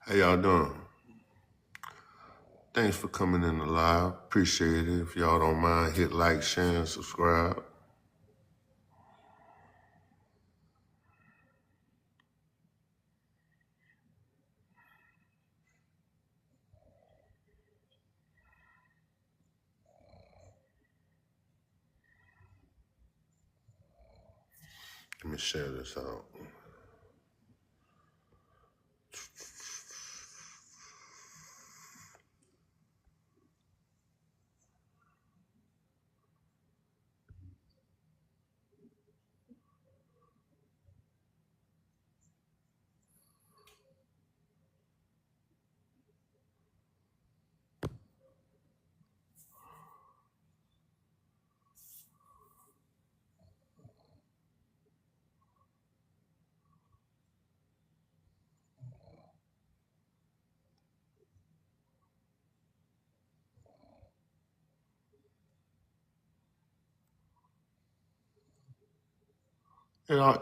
How y'all doing? Thanks for coming in the live. Appreciate it. If y'all don't mind, hit like, share, and subscribe. Let me share this out.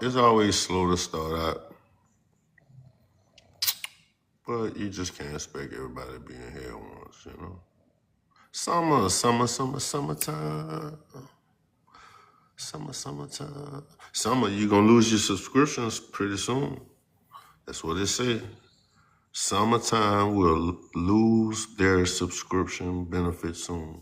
It's always slow to start out, but you just can't expect everybody to be in here at once. Summertime. Summertime. Summer, you gonna lose your subscriptions pretty soon. That's what it says. Summertime will lose their subscription benefits soon.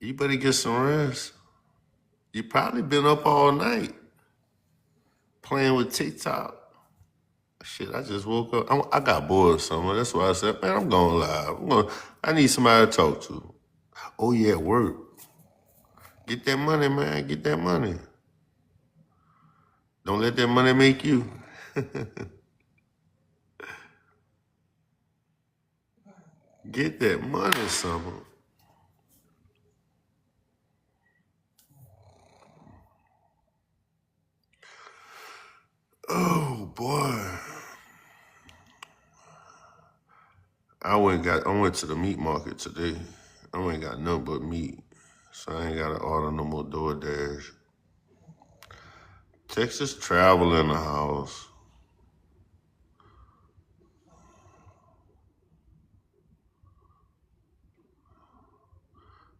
You better get some rest. You probably been up all night playing with TikTok. Shit, I just woke up. I got bored somewhere. That's why I said, man, I'm going live. I need somebody to talk to. Oh yeah, work. Get that money, man. Get that money. Don't let that money make you. Get that money, Summer. Oh boy. I went to the meat market today. I ain't got nothing but meat. So I ain't gotta order no more DoorDash. Texas travel in the house.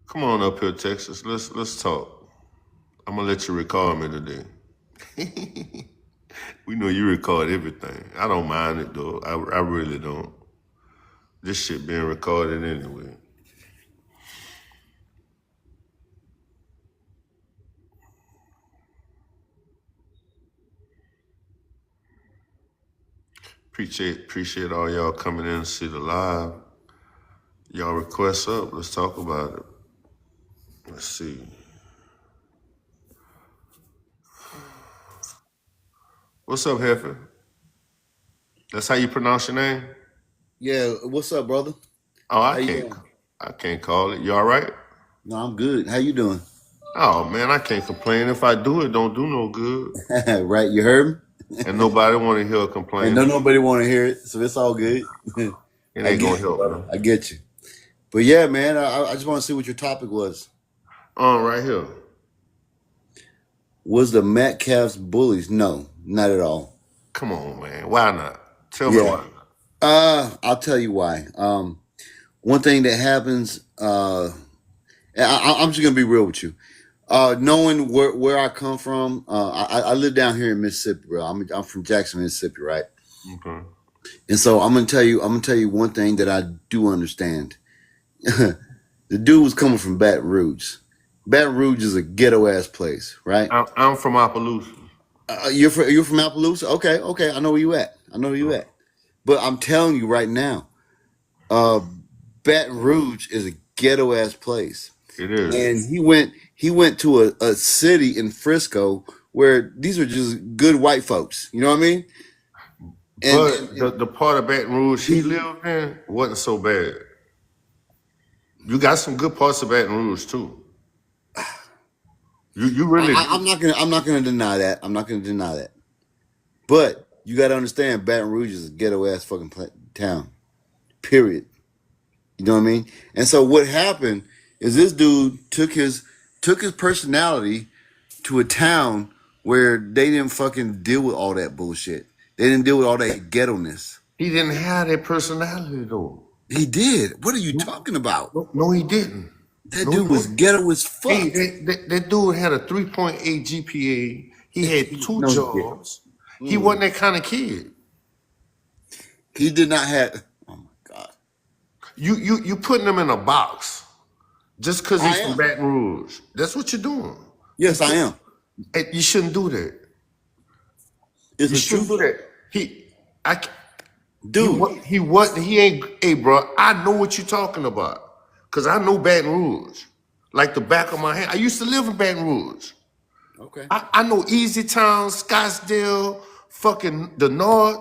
Come on up here, Texas. Let's talk. I'm gonna let you record me today. We know you record everything. I don't mind it though. I really don't. This shit being recorded anyway. Appreciate all y'all coming in to see the live. Y'all requests up. Let's talk about it. Let's see. What's up, Heifer? That's how you pronounce your name? Yeah, what's up, brother? Oh, How you doing? I can't call it. You all right? No, I'm good. How you doing? Oh man, I can't complain. If I do it, don't do no good. Right, you heard me? And nobody want to hear a And complaint. no nobody want to hear it, so it's all good. It I ain't gonna get you, help, brother. man. I get you. But yeah, man, I just want to see what your topic was. Right here. Was the Metcalfs bullies? No, not at all. Come on, man. Why not? Tell me Yeah. why not. I'll tell you why. One thing that happens, I'm just gonna be real with you. Knowing where I come from, I live down here in Mississippi, bro. I'm from Jackson, Mississippi, right? Okay. And so I'm gonna tell you one thing that I do understand. The dude was coming from Baton Rouge. Baton Rouge is a ghetto ass place, right? I'm from Opelousas. You're from Appaloosa. Okay, okay. I know where you at. I know where you at. But I'm telling you right now, uh, Baton Rouge is a ghetto ass place, It is. and he went to a city in Frisco where these are just good white folks. You know what I mean? And, But and, the part of Baton Rouge he and lived in wasn't so bad. You got some good parts of Baton Rouge too. You really I, do. I'm not gonna deny that. I'm not gonna deny that. But you got to understand, Baton Rouge is a ghetto ass fucking town. Period. You know what I mean? And so what happened is this dude took his personality to a town where they didn't fucking deal with all that bullshit. They didn't deal with all that ghetto-ness. He didn't have that personality though. He did. What are you No, talking about? no, he didn't. That No, he dude was didn't. ghetto as Hey, fuck. that dude had a 3.8 GPA. He had two No, he didn't. jobs. He wasn't that kind of kid. He did not have. Oh my god. You putting him in a box just because I he's from am. Baton Rouge. That's what you're doing. Yes, I am. You shouldn't do that. It's You the shouldn't truth, do that. I, dude. he ain't. Hey, bro, I know what you're talking about, cause I know Baton Rouge like the back of my hand. I used to live in Baton Rouge. Okay. I know Easy Town, Scottsdale, fucking the North.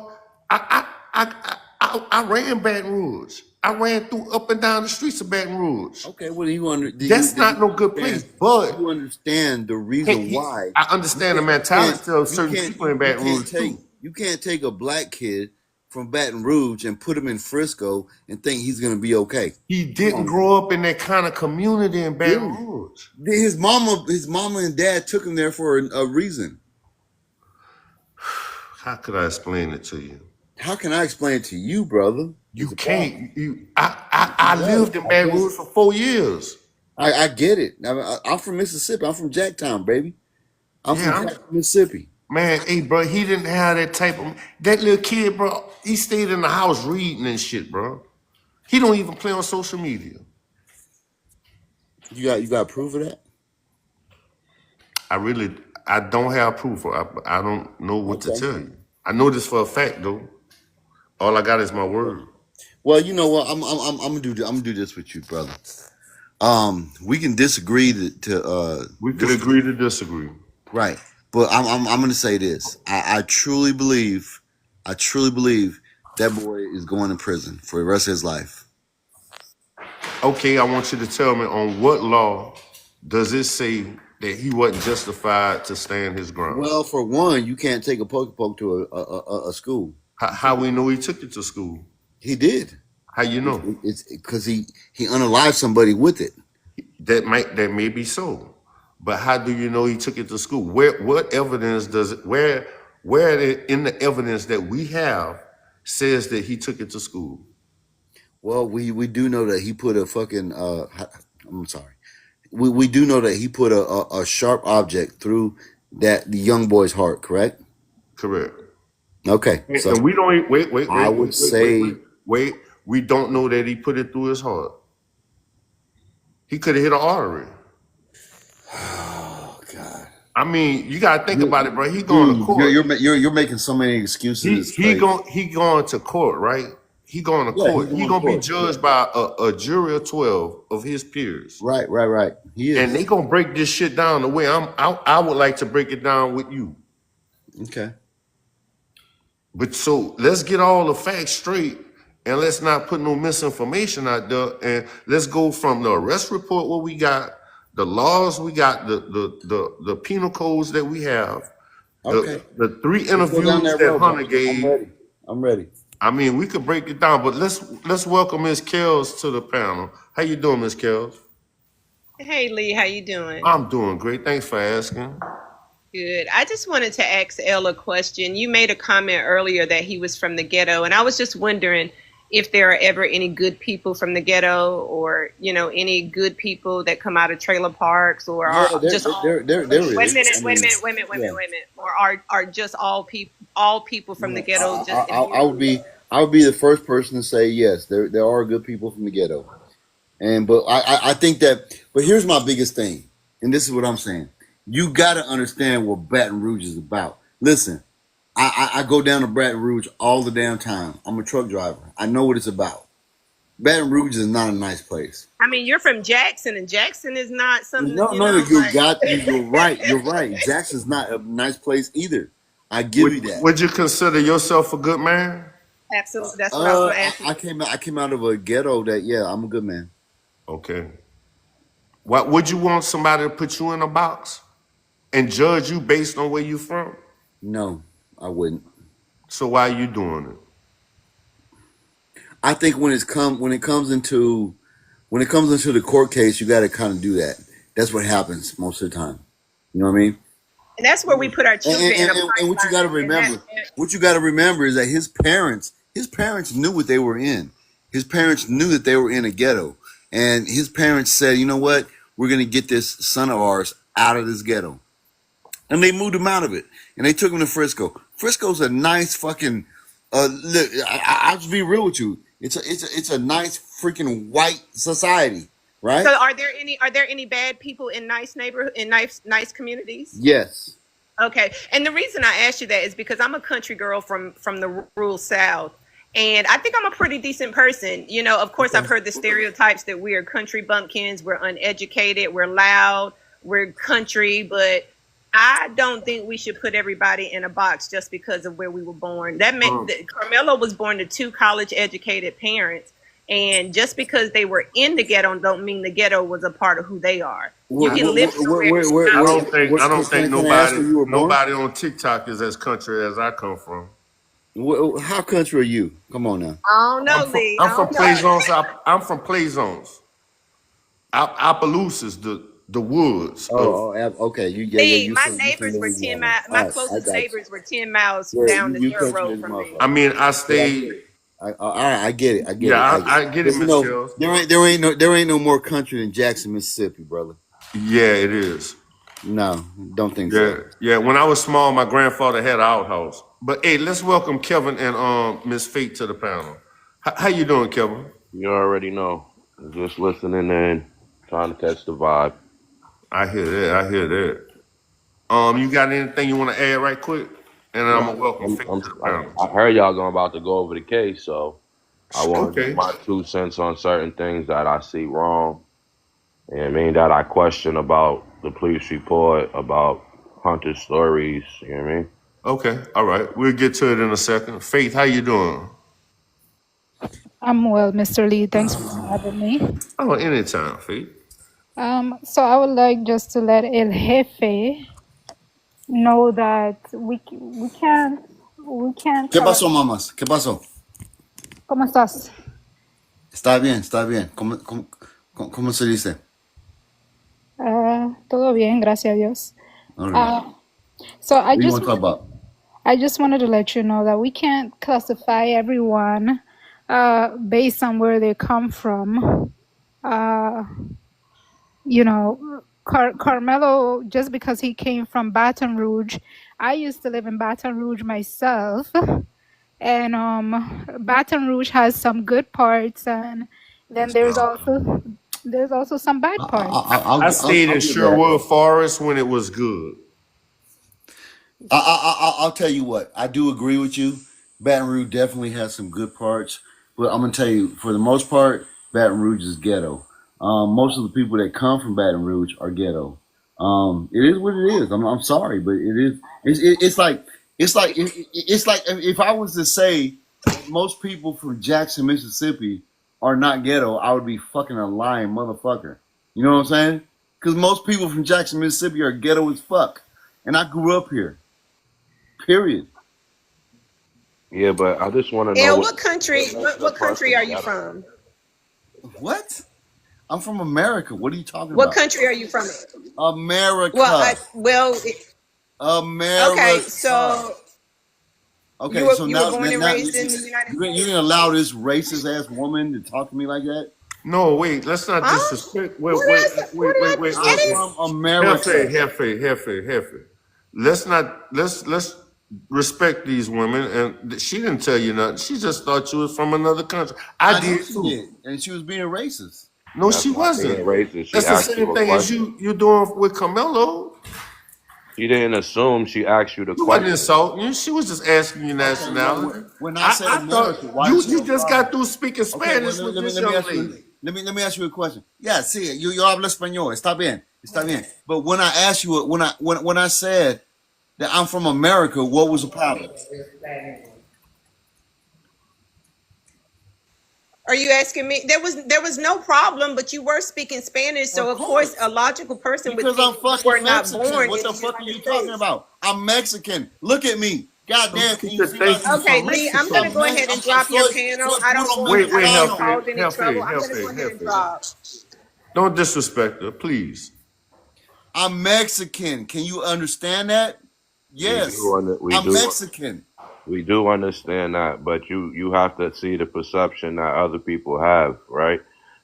I ran Baton Rouge. I ran through up and down the streets of Baton Rouge. Okay. Well, you under do you That's do not you no good place. understand? But You understand the hey, reason why I you understand the can't you can't mentality of you certain can't people in you Baton can't Rouge take too. you can't take a black kid from Baton Rouge and put him in Frisco and think he's gonna be okay. He Come didn't on, man. grow up in that kind of community in Baton Dude, Rouge. his mama and dad took him there for a reason. How could I explain it to you? How can I explain it to you, brother? You It's a problem. can't. I No, lived in I Baton can't. Rouge for 4 years. I get it. I'm from Mississippi. I'm from Jacktown, baby. I'm from Yeah, Jackson, Mississippi. man. Hey, bro, he didn't have that type of that little kid, bro. He stayed in the house reading and shit, bro. He don't even play on social media. You got proof of that? I don't have proof. I don't know what to Okay. tell you. I know this for a fact though. All I got is my word. Well, you know what? I'm gonna do this with you, brother. We can disagree to We could disagree, agree to disagree. right? But I'm gonna say this. I truly believe that boy is going to prison for the rest of his life. Okay, I want you to tell me on what law does it say that he wasn't justified to stand his ground? Well, for one, you can't take a poke to a school. How we know he took it to school? He did. How you know? It's because he unalived somebody with it. That may be so, but how do you know he took it to school? What evidence does it? In the evidence that we have says that he took it to school? Well, we do know that he put a fucking I'm sorry. We do know that he put a sharp object through the young boy's heart, correct? Correct. Okay. So And we don't I would say, wait. We don't know that he put it through his heart. He could have hit an artery. oh God. I mean, you gotta think about it, bro. He going to Dude, court. you're making so many excuses. It's crazy. He going to court, right? He going to Yeah, he's court. He going to gonna be court. judged by a jury of 12 of his peers. Right. He And is. they gonna break this shit down the way I would like to break it down with you. Okay. But so let's get all the facts straight and let's not put no misinformation out there. And let's go from the arrest report, what we got, the laws we got, the penal codes that we have, Okay. the three Let's go down interviews that that road, Hunter brother. I'm gave. ready. I'm ready. I mean, we could break it down, but let's welcome Ms. Kells to the panel. How you doing, Ms. Kells? Hey Lee, how you doing? I'm doing great. Thanks for asking. Good. I just wanted to ask Elle a question. You made a comment earlier that he was from the ghetto, and I was just wondering if there are ever any good people from the ghetto, or any good people that come out of trailer parks, or Yeah, are just all. there Wait a is. minute, I wait a mean, minute, wait a minute, wait a yeah. minute, wait a minute, or are just all people from the ghetto just I would be the first person to say yes. There are good people from the ghetto, but I think that. But here's my biggest thing, and this is what I'm saying. You got to understand what Baton Rouge is about. Listen, I go down to Baton Rouge all the damn time. I'm a truck driver. I know what it's about. Baton Rouge is not a nice place. I mean, you're from Jackson, and Jackson is not something, No, you're right. You're right. Jackson's not a nice place either. I give you that. Would you consider yourself a good man? Absolutely. That's what I was going to ask you. I came out of a ghetto that I'm a good man. Okay. What would you want somebody to put you in a box and judge you based on where you from? No, I wouldn't. So why are you doing it? I think when it comes into the court case, you got to kind of do that. That's what happens most of the time. You know what I mean? And that's where we put our And, children in a and what you got to pipeline. And that, remember, is that his parents knew what they were in. His parents knew that they were in a ghetto, and his parents said, "You know what? We're gonna get this son of ours out of this ghetto," and they moved him out of it, and they took him to Frisco. Frisco's a nice fucking. Look, I'll just be real with you. It's a nice freaking white society, right? so are there any bad people in nice neighborhood in nice communities? Yes. Okay. And the reason I asked you that is because I'm a country girl from the rural South. And I think I'm a pretty decent person. You know, of course, I've Okay. heard the stereotypes that we are country bumpkins, we're uneducated, we're loud, we're country, but I don't think we should put everybody in a box just because of where we were born. That meant Um, that Carmelo was born to two college educated parents. And just because they were in the ghetto don't mean the ghetto was a part of who they are. You Where, can live somewhere and I not. don't think can I ask where you were born? nobody on TikTok is as country as I come from. How country are you? Come on now. I don't know, Lee. I I'm from don't know. Plaisance. I'm from Plaisance. Opelousas, the woods of. Okay. Lee, You my from neighbors were 10 Louisiana. miles. All My right, I closest got you. neighbors were 10 miles Yeah, down the you dirt country road as a from me. motherfucker. I mean, I Yeah, I stayed. get it. All right, I get it. Yeah, I get it, But you Miss know, Kells. there ain't no more country than Jackson, Mississippi, brother. Yeah, it is. No, don't think Yeah, so. yeah. When I was small, my grandfather had an outhouse. But hey, let's welcome Kevin and Miss Fate to the panel. How you doing, Kevin? You already know. Just listening in, trying to catch the vibe. I hear that. I hear that. You got anything you want to add right quick? And then I'm gonna welcome Fate to the panel. I heard y'all going about to go over the case, so I want to give Okay. my 2 cents on certain things that I see wrong. And I mean that I question about the police report, about Hunter's stories. You know what I mean? Okay. All right. We'll get to it in a second. Faith, how you doing? I'm well, Mr. Lee. Thanks for having me. Oh, anytime, Faith. So I would like just to let El Jefe know that we can't ¿Qué cover. pasó, mamás? ¿Qué pasó? ¿Cómo estás? Está bien, está bien. ¿Cómo se dice? Todo bien, gracias a Dios. All right. So What do you want to talk about? I just wanted to let you know that we can't classify everyone based on where they come from. You know, Carmelo, just because he came from Baton Rouge, I used to live in Baton Rouge myself, and Baton Rouge has some good parts, and then there's also some bad parts. I stayed in give that. Sherwood Forest when it was good. I'll tell you what. I do agree with you. Baton Rouge definitely has some good parts, but I'm gonna tell you, for the most part, Baton Rouge is ghetto. Most of the people that come from Baton Rouge are ghetto. It is what it is. I'm sorry, but it is. It's like if I was to say most people from Jackson, Mississippi, are not ghetto, I would be fucking a lying motherfucker. You know what I'm saying? Because most people from Jackson, Mississippi, are ghetto as fuck, and I grew up here. Period. Yeah, but I just want to know El, what country are you from? What? I'm from America. What are you talking What about? country are you from? America. America. Okay, so Okay, you were so born and raised in the United you States? didn't allow this racist ass woman to talk to me like that? No, wait. Let's not Huh? disrespect. Wait. I'm from America. Hefe. Let's respect these women. And she didn't tell you nothing. She just thought you was from another country. I know did she too. did, and she was being racist. No, That's she not wasn't. being racist. She That's the asked you same a thing as question. you doing with Carmelo. She didn't assume. She asked you the You wasn't question. insulting you. She was just asking you nationality. When I said I America, thought why you is she a just problem? got through speaking Okay, Spanish well, with let this me young ask lady. you. Let me ask you a question. Yeah, sí, yo hablo español. Está bien. But when I asked you, when I said that I'm from America, what was the problem? Are you asking me? There was no problem, but you were speaking Spanish, so of course a logical person would Because I'm think you were fucking not Mexican. born What in the the fuck are you United talking States. about? I'm Mexican. Look at me. Goddamn, Some can you people see think my? you Okay, from Lee, I'm Mexico. gonna go ahead and drop your panel. I don't want Wait, I wait, don't want to Hefe, cause any trouble. I'm gonna go Hefe, ahead and Hefe. drop. Don't disrespect her, please. I'm Mexican. Can you understand that? Yes, I'm Mexican. We do understand that, but you have to see the perception that other people have, right?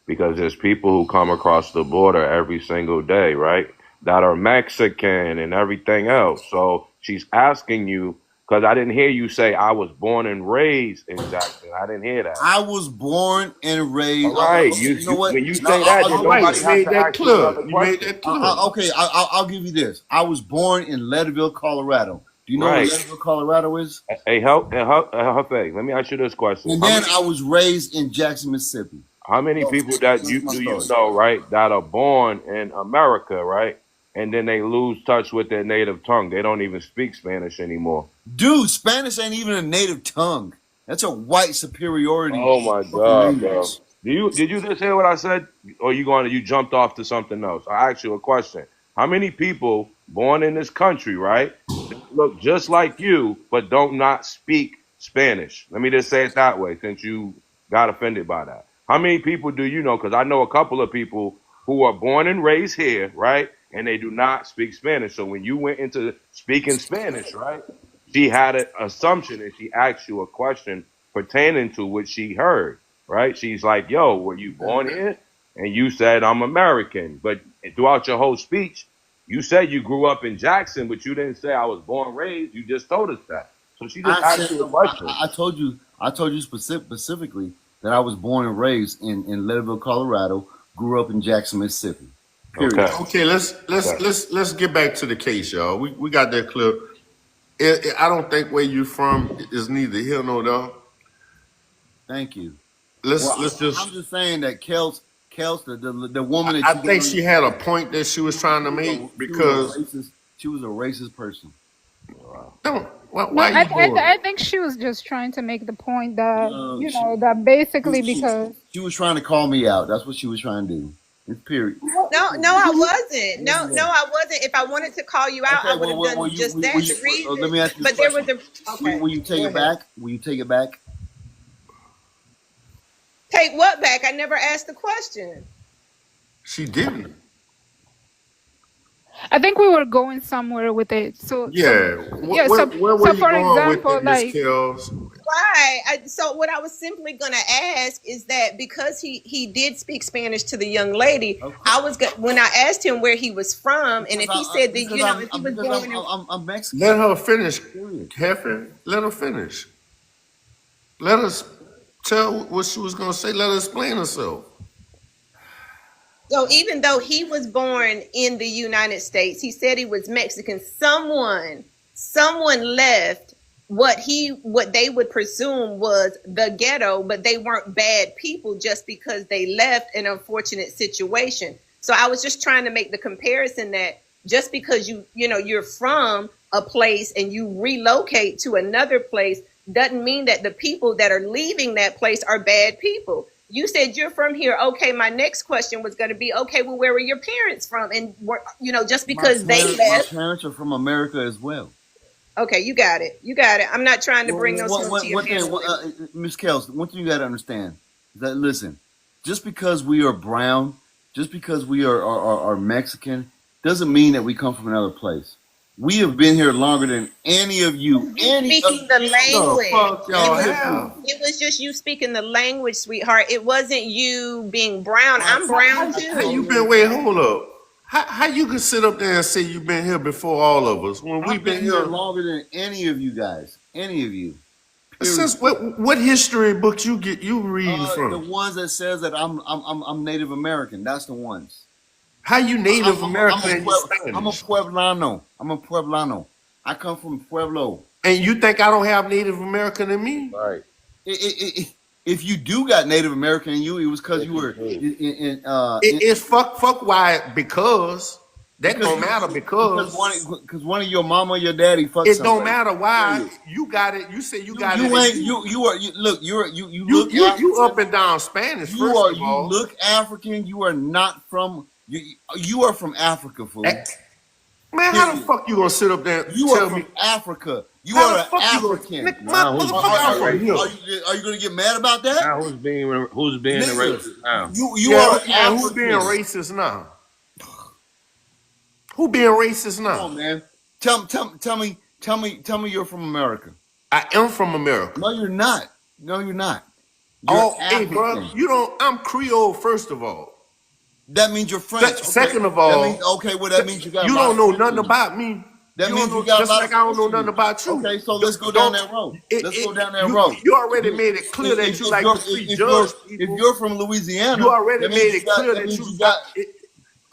Because there's people who come across the border every single day, right? That are Mexican and everything else. So she's asking you, because I didn't hear you say I was born and raised in Jackson. I didn't hear that. I was born and raised. All right, You know what? when you No, say that, then All right, nobody you has made to that ask you clear. another You made question. that clear. Okay, I'll give you this. I was born in Leadville, Colorado. Do you know Right. where Leadville, Colorado is? Hey, Hefe, let me ask you this question. And then I was raised in Jackson, Mississippi. How many people that you my do you story. know, right, that are born in America, right, and then they lose touch with their native tongue? They don't even speak Spanish anymore. Dude, Spanish ain't even a native tongue. That's a white superiority. Oh my fucking God, bro! language. Did you just hear what I said, or you jumped off to something else? I asked you a question. How many people born in this country, right, that look just like you but don't not speak Spanish? Let me just say it that way, since you got offended by that. How many people do you know? Because I know a couple of people who are born and raised here, right, and they do not speak Spanish. So when you went into speaking Spanish, right, she had an assumption and she asked you a question pertaining to what she heard, right? She's like, yo, were you born here? And you said, I'm American. But throughout your whole speech, you said you grew up in Jackson, but you didn't say I was born and raised. You just told us that. So she just asked you a question. I told you specifically that I was born and raised in Leadville, Colorado, grew up in Jackson, Mississippi. Period. Okay. Okay, let's get back to the case, y'all. We got that clear. I don't think where you from is neither here nor there. Thank you. Let's I'm just. just saying that Kels, the woman that I you think got she had a point that she was trying to make because she was a racist person. don't. No, Why you doing? I think she was just trying to make the point that that basically because She was trying to call me out. That's what she was trying to do. Period. No, I wasn't. No, I wasn't. If I wanted to call you out, I would have done just that. The reason, let me ask you but there was a. Okay. Will you take it back? Will you take it back? Take what back? I never asked the question. She didn't. I think we were going somewhere with it. So Yeah. Where so were you for going example, with it, Miss like Kells? Right. So what I was simply going to ask is that because he did speak Spanish to the young lady, when I asked him where he was from, and if he said that if he was born in I'm Mexican. Let her finish, Hefe. Let her finish. Let us tell what she was going to say. Let her explain herself. So even though he was born in the United States, he said he was Mexican. Someone left what they would presume was the ghetto, but they weren't bad people just because they left an unfortunate situation. So I was just trying to make the comparison that just because you're from a place and you relocate to another place doesn't mean that the people that are leaving that place are bad people. You said you're from here. Okay, my next question was going to be, okay, well, where were your parents from? And just because they left. My parents are from America as well. Okay, you got it. I'm not trying to bring those to your family. Ms. Kels, one thing you got to understand is that, listen, just because we are brown, just because we are Mexican, doesn't mean that we come from another place. We have been here longer than any of you. Speaking the language. Y'all it was just you speaking the language, sweetheart. It wasn't you being brown. I'm brown too. How you been? Wait, hold up. How you can sit up there and say you've been here before all of us when we've been here longer than any of you guys, any of you? Since what history books you reading from? The ones that says that I'm Native American. That's the ones. How you Native American? I'm a Pueblano. I come from Pueblo. And you think I don't have Native American in me? Right. If you do got Native American in you, it was because you were it's fuck why because that don't matter because one of your mama or your daddy fucked it somebody. Don't matter why you got it. You say you got it. You up and down Spanish. You look African. You are not from. You are from Africa, fool. Man, how the Period. fuck you gonna sit up there and You tell are me? from Africa. You How are the an fuck you African. gonna? Nigga, Now who's motherfucker, I'm being from here. racist? Are you gonna get mad about that? Now who's being the Nigga, racist now? you Yeah, are an okay. And who being African. racist now? Who being racist Come now? on, man. Tell me you're from America. I am from America. No, you're not. No, you're not. You're Oh, hey, African. bro, you don't. I'm Creole, first of all. That means you're French. Okay. Second of That all, means okay. Well, that means you got. you a lot don't of know French nothing in you. about me. That You means don't you know, got a just lot like of I don't French know in nothing you. about you. Okay, so let's go down that road. Let's go down that road. You already made it clear that you like to prejudge If people. you're from Louisiana, You already that means made you it got- clear that that means you got.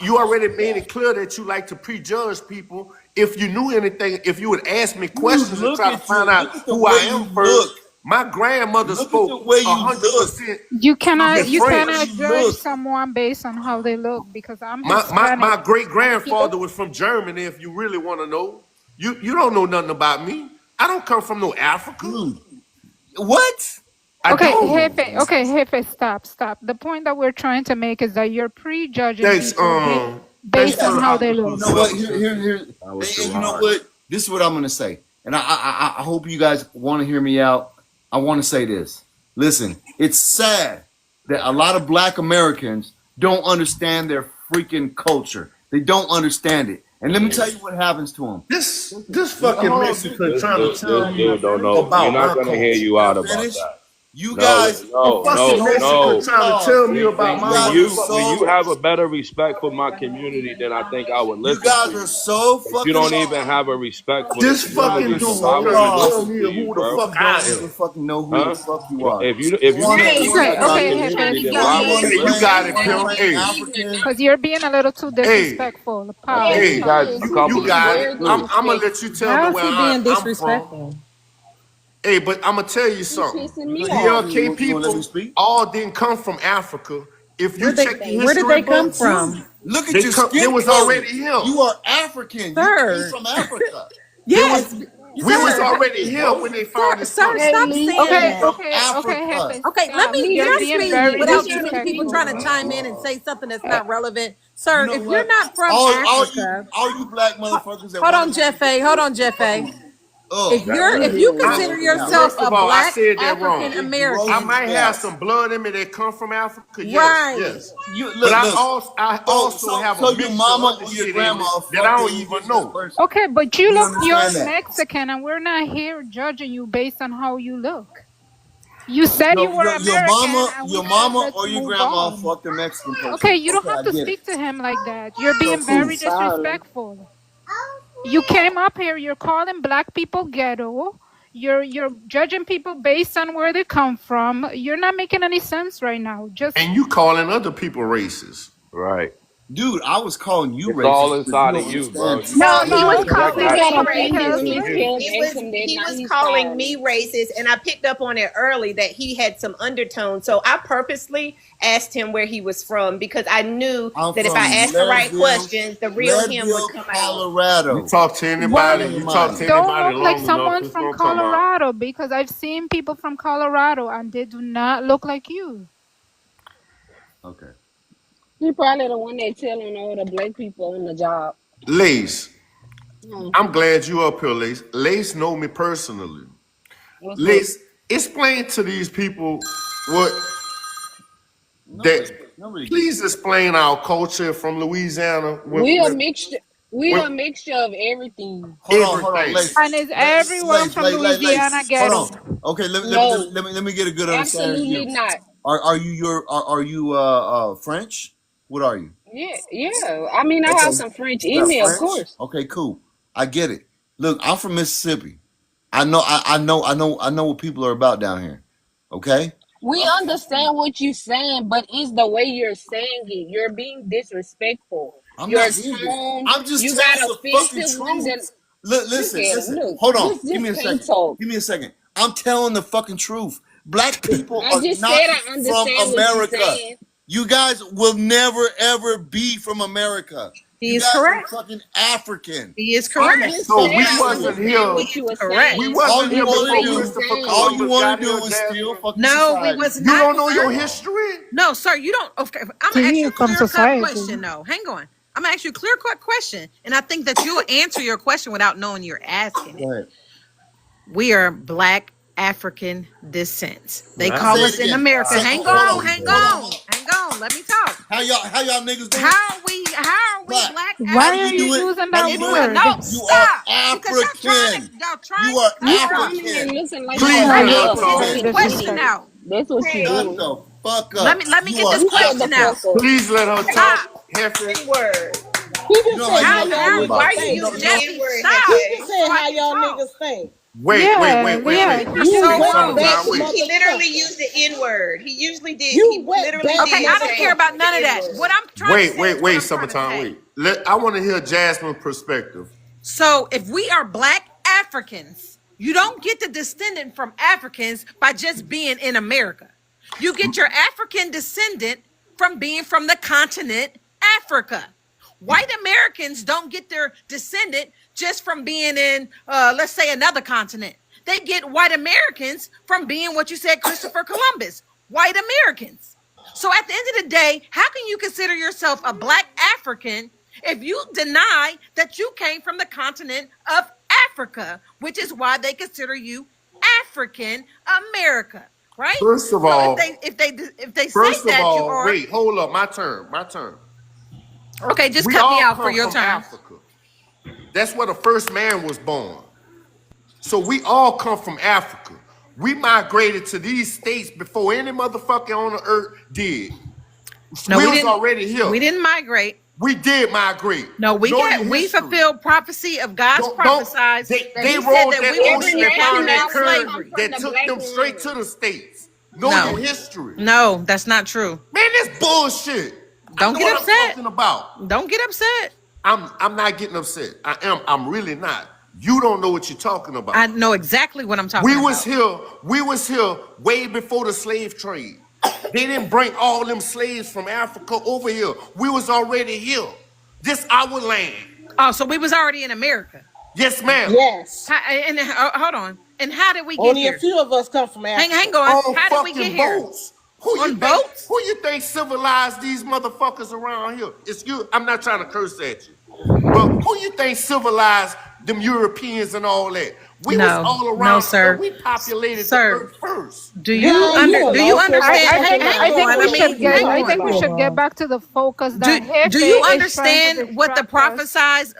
you already made it clear that you like to prejudge people. If you knew anything, if you would ask me questions and look try to at find you. out Look at the who I way am you first, look. my grandmother Look at spoke the way you 100%. You cannot It's you French. cannot You judge look. someone based on how they look because I'm My Hispanic. great grandfather was from Germany. If you really want to know, you don't know nothing about me. I don't come from no Africa. Dude, what? I Okay, don't. Jefe, stop. The point that we're trying to make is that you're prejudging Thanks, people thanks based for on the how they You look. know what? opportunity. Here. That was And too you know hard. what? This is what I'm gonna say, and I hope you guys want to hear me out. I want to say this. Listen, it's sad that a lot of Black Americans don't understand their freaking culture. They don't understand it, and let me tell you what happens to them. This fucking Hold on, Mexican trying to This tell me dude don't know. about You're my not gonna hear culture. you out Can I about finish? that. You No, guys, no, Fucking no, Mexican no. trying to tell me about my guys When are you motherfucking. so have a better respect for my community, then I think I would you listen guys to are you. so But you fucking don't lost. even have a respect for the This fucking community, dude so why trying would to we tell listen me to you, who the bro? fuck You I don't even am. fucking know who Huh? the fuck you are. If you You wanna respect my Okay, community, then stop. why you would wanna we Hey, listen you claim got to it, you? Pimp. Hey, African? Because you're being a little too hey, disrespectful. I think hey, you got a He's couple you of being got very it. points too. I'm gonna let you tell me How is where he being I'm from. disrespectful? Hey, but I'm gonna tell you He's something. pissing You me gonna, The off. LK you gonna let me people speak? all didn't come from Africa. If you check the Where did history they come books, from? Look at they your come. They skin was color. already here. You are African. You came Sir. from Africa. They was. Yes, We was sir. already here when they found this Sir, country. stop Lee. saying Okay, that. okay, Africa. Okay, let stop. me Lee, You're just being speak very without listen too to many people disrespectful. trying to chime in and say something that's not relevant. You Sir, know if you're what? not from All Africa, you black motherfuckers that hold want on, Jeff A. Hold on, Jeff A. If you consider yourself First a of all, I black said that wrong. African American, I might have some blood in me that come from Africa. Yes, right? yes. You But I look. also have So a your mixture mama of or the your shit in grandma me that I don't fucking even indigenous know. person. Okay, but You you're understand that? Mexican and we're not here judging you based on how you look. You said you were Your American and we said mama let's or your move grandma on. fucked a Mexican person. Okay, you don't Okay, have I to get it. speak to him like that. You're So being very cool. disrespectful. You came up here, you're calling black people ghetto. You're judging people based on where they come from. You're not making any sense right now. Just And you calling other people racist. Right. Dude, I was calling you It's all racist because you inside don't of you, bro. understand. You No, gotta he was project calling that me shit racist onto when he you. he was calling me racist, and I picked up on it early that he had some undertones. So I purposely asked him where he was from because I knew I'm that if from I asked the right Leadville, questions, the real him would come out. Colorado. You talk to anybody. Well, You talk to don't anybody look like long enough, someone it's from gonna come out. Colorado because I've seen people from Colorado and they do not look like you. Okay. He probably the one that telling all the black people on the job. Lace, Hmm. I'm glad you up here, Lace. Lace know me personally. What's up? Lace, explain to these people what that. Nobody. Please explain our culture from Louisiana. We a mixture. We a mixture of everything. Hold on, Everything. Lace. And is everyone from Louisiana Hold ghetto? on. Okay, No, let me get a good understanding. absolutely of you. not. Are you French? What are you? Yeah. I mean, I Okay. have some French You in got me, of French? course. Okay, cool. I get it. Look, I'm from Mississippi. I know what people are about down here. Okay? We understand what you're saying, but it's the way you're saying it. You're being disrespectful. I'm Your not being this. tone, I'm just you telling got the fucking offensive ones that truth. Listen, look at him. listen. Look, Hold on. just Give me a can't second. talk. Give me a second. I'm telling the fucking truth. Black people I are just not said I from understand what you're America. saying. You guys will never ever be from America. He You is guys correct. are fucking African. He is I correct. just So said we I wasn't understand here. what you were Correct. We saying. wasn't here It's the before way you Christopher saying it. All you Columbus want got to do here, is steal Jasmine. fucking No, we society. was You not, don't know sir. your history? No, sir, you don't. Okay, I'm So gonna ask he you a is from clear cut society. question. No, hang on. I'm gonna ask you a clear cut question, and I think that you'll answer your question without knowing you're asking it. Go ahead. We are Black African descent. They Right. call Say it us in again. America. Say- Hang hold on, on, hang hold on. on, hang on. Let me talk. How y'all niggas doing? How are we Black. Black Why do are you you do it? using How that do you do word? it? No, You stop. are Because y'all African. trying You are to You cover come in African. and listen like Please you let her love talk. his talking question shit. out. That's what you Shut do. the fuck up. Let me You get are this You shut the question out. fuck up. Please let her talk. Stop. Heifer. N-word. He You just know said how how you y'all know Why niggas are about you think. using Jeffy, the N-word, stop. He Hefe? just said So I how can y'all talk. niggas think. Wait. Yeah, You're You so wet wrong. back Summertime, wait. He literally motherfucker. used the N-word. He usually did. You He wet literally back Okay, did I don't care say about the none of that. N-word. What I'm trying to say is what I'm trying to Summertime, say. wait. I want to hear Jasmine's perspective. So if we are Black Africans, you don't get the descendant from Africans by just being in America. You get your African descendant from being from the continent Africa. White Americans don't get their descendant just from being in, let's say, another continent. They get white Americans from being what you said, Christopher Columbus, white Americans. So at the end of the day, how can you consider yourself a Black African if you deny that you came from the continent of Africa, which is why they consider you African America, right? First of So all, if they say that you are, wait, hold up, my turn. okay, just We cut me all out for come your from turn. Africa. That's where the first man was born. So we all come from Africa. We migrated to these states before any motherfucker on the earth did. No, we we was didn't. already here. We didn't migrate. We did migrate. No, we Know your we history. fulfilled prophecy of God's Don't prophesied they that He said rolled that that we will Every ocean be and found that captive in nationality curve come slavery. from that the took black them straight to woman. the states. Know No, your history. no, that's not true. Man, that's bullshit. I Don't know get what I'm upset. talking about. Don't get upset. I'm not getting upset. I'm really not. You don't know what you're talking about. I know exactly what I'm talking We about. was here way before the slave trade. They didn't bring all them slaves from Africa over here. We was already here. This our land. Oh, so we was already in America. Yes, ma'am. Yes. Hold on. And how did we get Only here? a few of us come from Hang Africa. on. On How did we get fucking here? boats. Who On you boats? Who you think civilized these motherfuckers around here? I'm not trying to curse at you. But who you think civilized them Europeans and all that? We was No, all no, around sir. here. We populated Sir. the earth first. Do you Girl, you do a you lost understand? motherfucker Hang I now. think on. we should get. Hang I on. think we should get back to the focus that Do you Hefe is trying to understand what the distract us.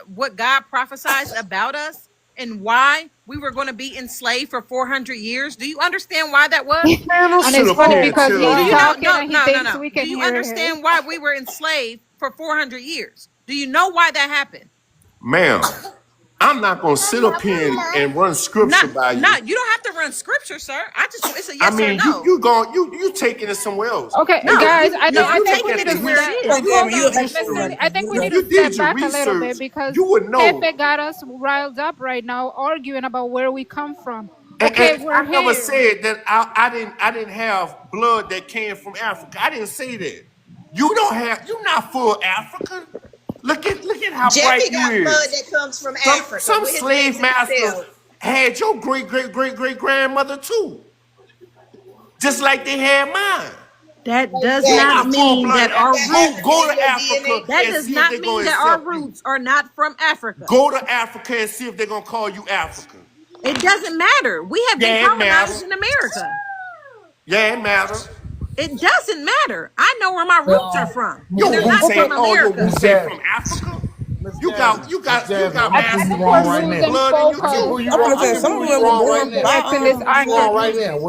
what God prophesied about us and why we were going to be enslaved for 400 years? Do you understand why that was? Man, don't And sit it's up funny here and because tell he's Do me. you know? talking No, and he no, no, thinks no. we Do can you hear understand him. why we were enslaved for 400 years? Do you know why that happened? Ma'am, I'm not gonna sit up here and run scripture by you. You don't have to run scripture, sir. It's a I yes or mean, no. you taking it somewhere else. Okay, No, guys, I no, think I I'm think taking we it need as to where it is. hold on, listen. I think we If need you to did step your back a little bit research, because you would know. Hefe got us riled up right now, arguing about where we come from. And Okay, I we're never here. said that I didn't have blood that came from Africa. I didn't say that. You're not full African. Look at how bright Jeffy you got blood is. that comes from Some Africa some with his slave Mexican masters cells. had your great grandmother too. Just like they had mine. That does You're not not Exactly. full mean blood. that You our got roots. African Go in to your Africa DNA That and too. does see if not they're mean gonna that our accept you. roots are not from Africa. Go to Africa and see if they're gonna call you African. It doesn't matter. We have been Yeah, it matter. colonized in America. Yeah, it matter. It doesn't matter. I know where my roots are from, and Your they're not roots from ain't your America. roots ain't from Africa. You got I master think we're Asian losing blood in you focus. too. I think we're losing focus here to this argument.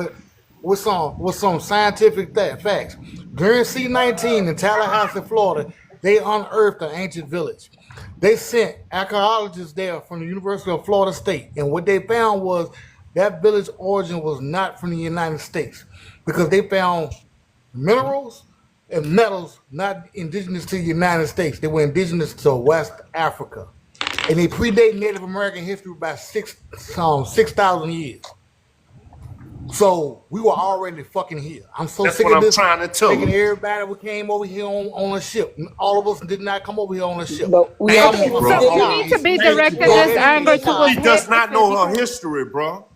with some scientific facts. During C-19 in Tallahassee, Florida, they unearthed an ancient village. They sent archaeologists there from the University of Florida State, and what they found was that village origin was not from the United States because they found minerals and metals not indigenous to the United States. They were indigenous to West Africa, and they predate Native American history by 6,000 years. So we were already fucking here. I'm so That's sick what of I'm this. trying to tell Thinking you. everybody we came over here on a ship. All of us did not come over here on a ship. But we Thank all you, was bro. So we colonized. need to be Thank you, directing bro. this anger She towards She does not Hefe know her because history, bro.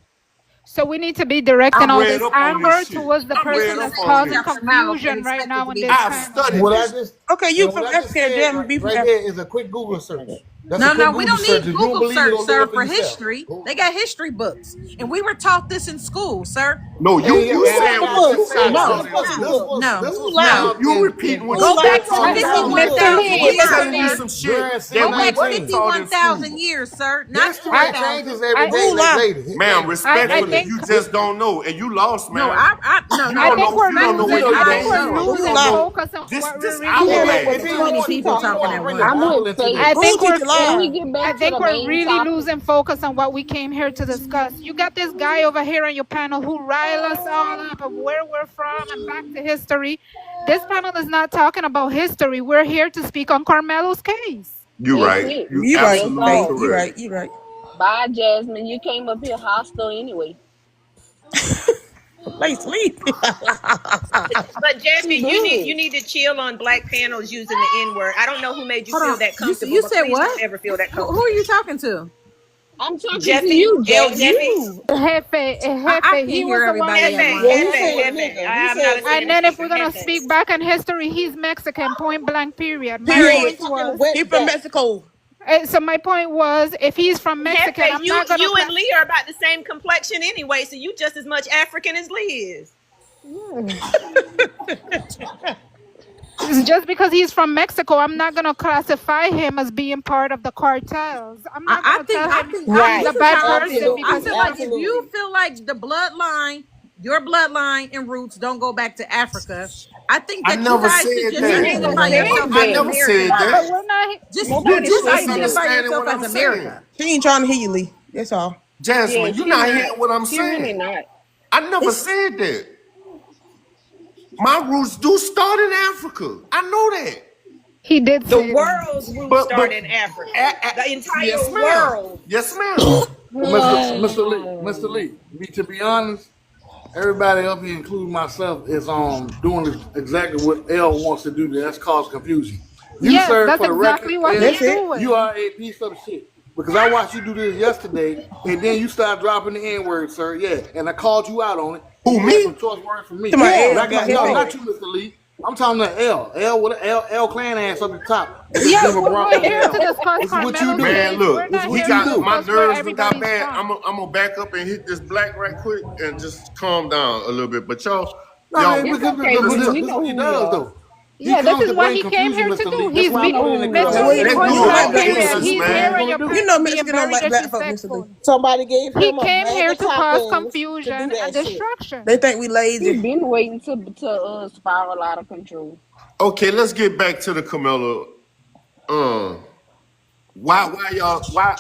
So we need to be directing I all read this up on anger this shit. towards the I read person up that's on causing this. confusion right now in this I've panel. studied What I this. just Okay, you what from I just Africa, said damn, be from right Africa. there is a quick Google search. That's a No, quick no, we Google don't search. need If you don't Google believe it, search, go look sir, up for for yourself. history. They got history books, and we were taught this in school, sir. No, And, you and, saying and, what you and, said. and No, this no, was no. found You repeating what Go you back to taught in school. Mr. 51,000 Lee, We years, telling you sir. some shit during that Go we back wasn't taught in 51,000 school. years, sir. Not history 4,000. changes every day, Ooh, la. lady. Ma'am, I respectfully, think you just don't know, and you lost, No, man. no, You no. I don't think know. we're You don't know where losing. you I came think we're from. losing Ooh, la. focus on This what this we're our really Damn, bag. that doing. was 20 people talking at once. I'm with Faith. I think Ooh, we're teacher Can we live. get back I to think the we're main really topic? losing focus on what we came here to discuss. You got this guy over here on your panel who rile us all up of where we're from and back to history. This panel is not talking about history. We're here to speak on Carmelo's case. You That's right. it. You You right, That's absolutely Faith. all. You correct. right. You right. Bye, Jasmine. You came up here hostile anyway. Lay sleep. But She Jasmine, you did. need to chill on black panels using the N word. I don't know who made you Hold feel on. that comfortable, You but said please what? don't ever feel that Who are comfortable. you talking to? I'm talking to Jeffy, you, L. Jasmine. Jeffy, You. Jefe, I Jefe, he can't was hear the one everybody that at Hefe, once. Yeah, he Hefe, said Hefe. nigga. He I'm not a said And Spanish then if speaker. we're gonna Hefe. speak back in history, he's Mexican. Point blank. Period. My Period. point was. He from Mexico. So my point was, if he's from Mexican, Hefe, I'm not gonna. you and Lee are about the same complexion anyway, so you just as much African as Lee is. Just because he's from Mexico, I'm not gonna classify him as being part of the cartels. I'm not I gonna think tell I him think he's this a is bad how I person feel. I because feel he's like from. if you feel like the bloodline, your bloodline and roots don't go back to Africa, I think I that you never guys should said just that. identify Nobody yourself said as I never that. said Americans. that. But we're not. Just Nobody just said identify that. misunderstanding yourself what as I'm saying. America. She ain't trying to hear you, Lee. That's all. Jasmine, Yeah, you're she not not. hearing what I'm She really saying. not. I never said that. My roots do start in Africa. I know that. He did The say that. world's roots But start in Africa. The entire yes, ma'am. world. Yes, ma'am. Mr. Lee, to be honest, everybody up here, including myself, is doing exactly what L wants to do. That's cause confusion. You, Yes, sir, that's for the exactly record, what L, he's That's it. doing. you are a piece of shit. Because I watched you do this yesterday, and then you started dropping the N word, sir. Yeah, and I called you out on it. Who, You me? had some choice words from me. To my But L got his no, own. not you, Mr. Lee. I'm talking to L. L with an L clan ass up the top. With this Yeah, Denver but Broncos we're here L. to discuss This is what you Carmelo's do. Man, case. look, We're not what here you to do. my discuss where nerves done got everybody's bad. from. I'm gonna back up and hit this black right quick and just calm down a little bit. But y'all, No, man, It's because okay, this Lee. is We know what who he we does, are. though. He Yeah, this comes is to what bring he came confusion, here to Mr. do. Lee. That's He's why We I being know put it who in the we are. Mr. Lee, Let's point do You it blank like already period. know this, He's what man. you're hearing gonna your do. You know being Mexican don't very like black folk, Mr. Lee. disrespectful. Somebody gave He him a came here bag of to cause tacos to confusion do and that shit. destruction. They think we He lazy. been waiting to spiral out of control. Okay, let's get back to the Camilla. Why why?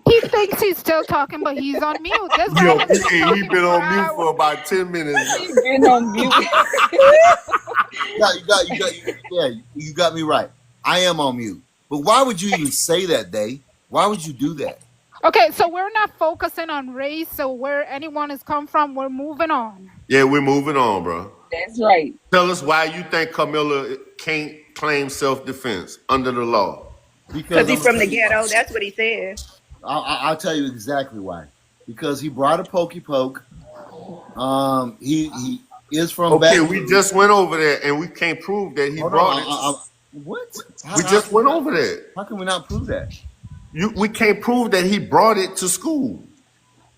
He thinks he's still talking, but he's on mute. This guy Yo, has been he talking been for on mute hours. for about 10 minutes. He been on mute. You got me right. I am on mute. But why would you even say that, Day? Why would you do that? Okay, so we're not focusing on race or where anyone has come from. We're moving on. Yeah, we're moving on, bro. That's right. Tell us why you think Camilla can't claim self-defense under the law. Because he's from the ghetto. That's what he said. I'll tell you exactly why. Because he brought a pokey poke. He is from. Okay, Baton we Rouge. just went over there and we can't prove that he Hold brought on, it. what? We just went over that. How can we not prove that? We can't prove that he brought it to school.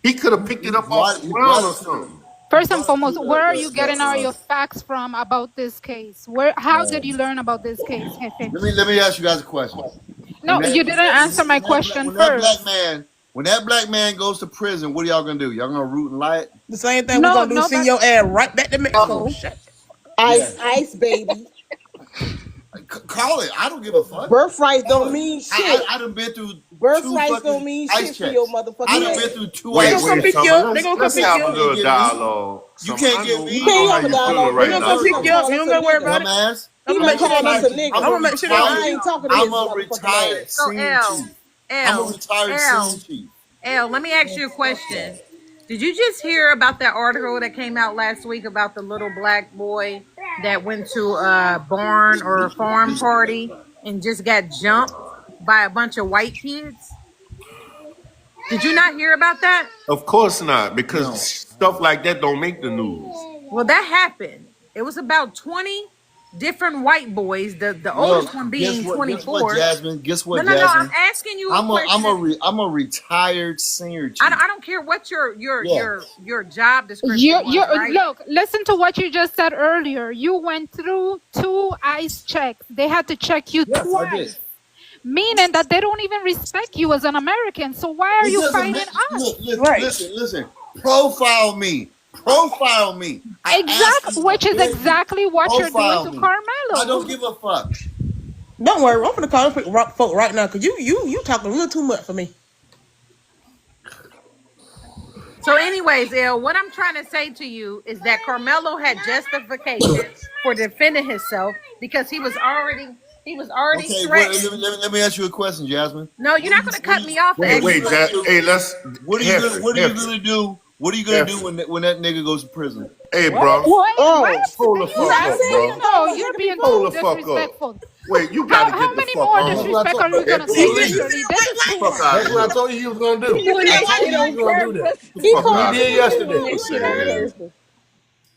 He could have picked it up off the ground or something. First and foremost, where are you getting all your facts from about this case? How did you learn about this case, Jefe? Let me ask you guys a question. No, you didn't answer my question first. When that black man goes to prison, what are y'all gonna do? Y'all gonna root and riot? The same thing No, we're gonna do, no, send but- your ass right back to Mexico. Shut Ice, baby. Call it. I don't give a fuck. Birthright don't mean shit. I done been through Birthrights don't mean ice shit for checks. your motherfucking I done ass. been through two Wait, ice gonna wait, pick you Summer, up. They gonna let's come have pick a you little up. dialogue. You Summer, can't I get know- me. I You know can't how have a you dialogue. feeling They right gonna now. come pick you up. call You us don't gotta a worry nigga. about it. Dumbass. I'm He gonna make gonna sure call us they a nigga. I'm gonna make sure I they ain't talking to I'm his a motherfucking retired ass. So scene L, chief. I'm a L, retired L, scene chief. L, let me ask you a question. Did you just hear about that article that came out last week about the little black boy that went to a barn or a farm party and just got jumped by a bunch of white kids? Did you not hear about that? Of course not, because No. stuff like that don't make the news. Well, that happened. It was about 20 different white boys. The oldest one being 24. Jasmine? Guess what, No. I'm Jasmine? asking you a question. I'm a retired senior chief. I don't care what your job description You was, you right? look, listen to what you just said earlier. You went through 2 ICE checks. They had to check you Yes, I twice. did. Meaning that they don't even respect you as an American. So why are It you doesn't fighting matter. us? Look, Right. listen. Profile me. Profile me. I asked Exactly, you which is very exactly what you're doing profile to me. Carmelo. I don't give a fuck. Don't worry, I'm gonna call folk right now because you talking a little too much for me. So, anyways, El, what I'm trying to say to you is that Carmelo had justification for defending himself because he was already Okay, threatened. let me ask you a question, Jasmine. No, you're not going to cut me off. to ask Wait, me. hey, let's. What are you gonna do? What are you gonna do when that nigga goes to prison? Hey, bro. What? Oh, What? Hold the fuck up, bro. No, you're being Hold too the fuck up. disrespectful. Wait, you How, gotta how get the many fuck more on. disrespect are you gonna say? Literally, this is too Fuck much. out That's of what I here. told you he was gonna do. Doing I that told shit you he on was gonna do that. purpose. Fuck out He did of yesterday. Doing that shit on here. purpose.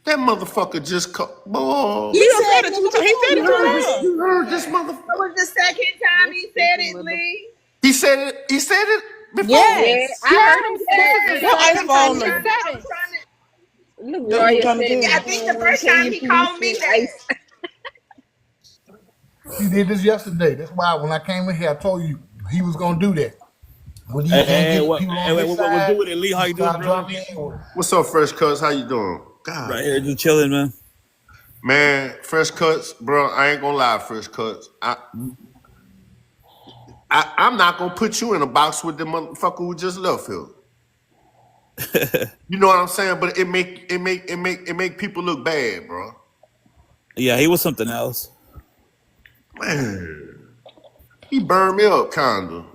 That motherfucker just boy. He said it 2 times. He said it 2 times. You heard this motherfucker? That was the second time he said it, Lee. He said it. He said it before. Yes. I heard him say it. Your ice ball He number. said it. Look, That's what Roy I'm trying to said, do. I think the first time he called me that. He did this yesterday. That's why when I came in here, I told you he was gonna do that. When you Hey, can't hey, get what, people hey, on what's his side, good with it, Lee? How you doing, start bro? dropping in. What's up, Fresh Cuts? How you doing? God, Right here, just chilling, man. man, Fresh Cuts, bro. I ain't gonna lie, Fresh Cuts. I'm not gonna put you in a box with the motherfucker who just left here. You know what I'm saying? But it make people look bad, bro. Yeah, he was something else. Man, he burned me up, kinda.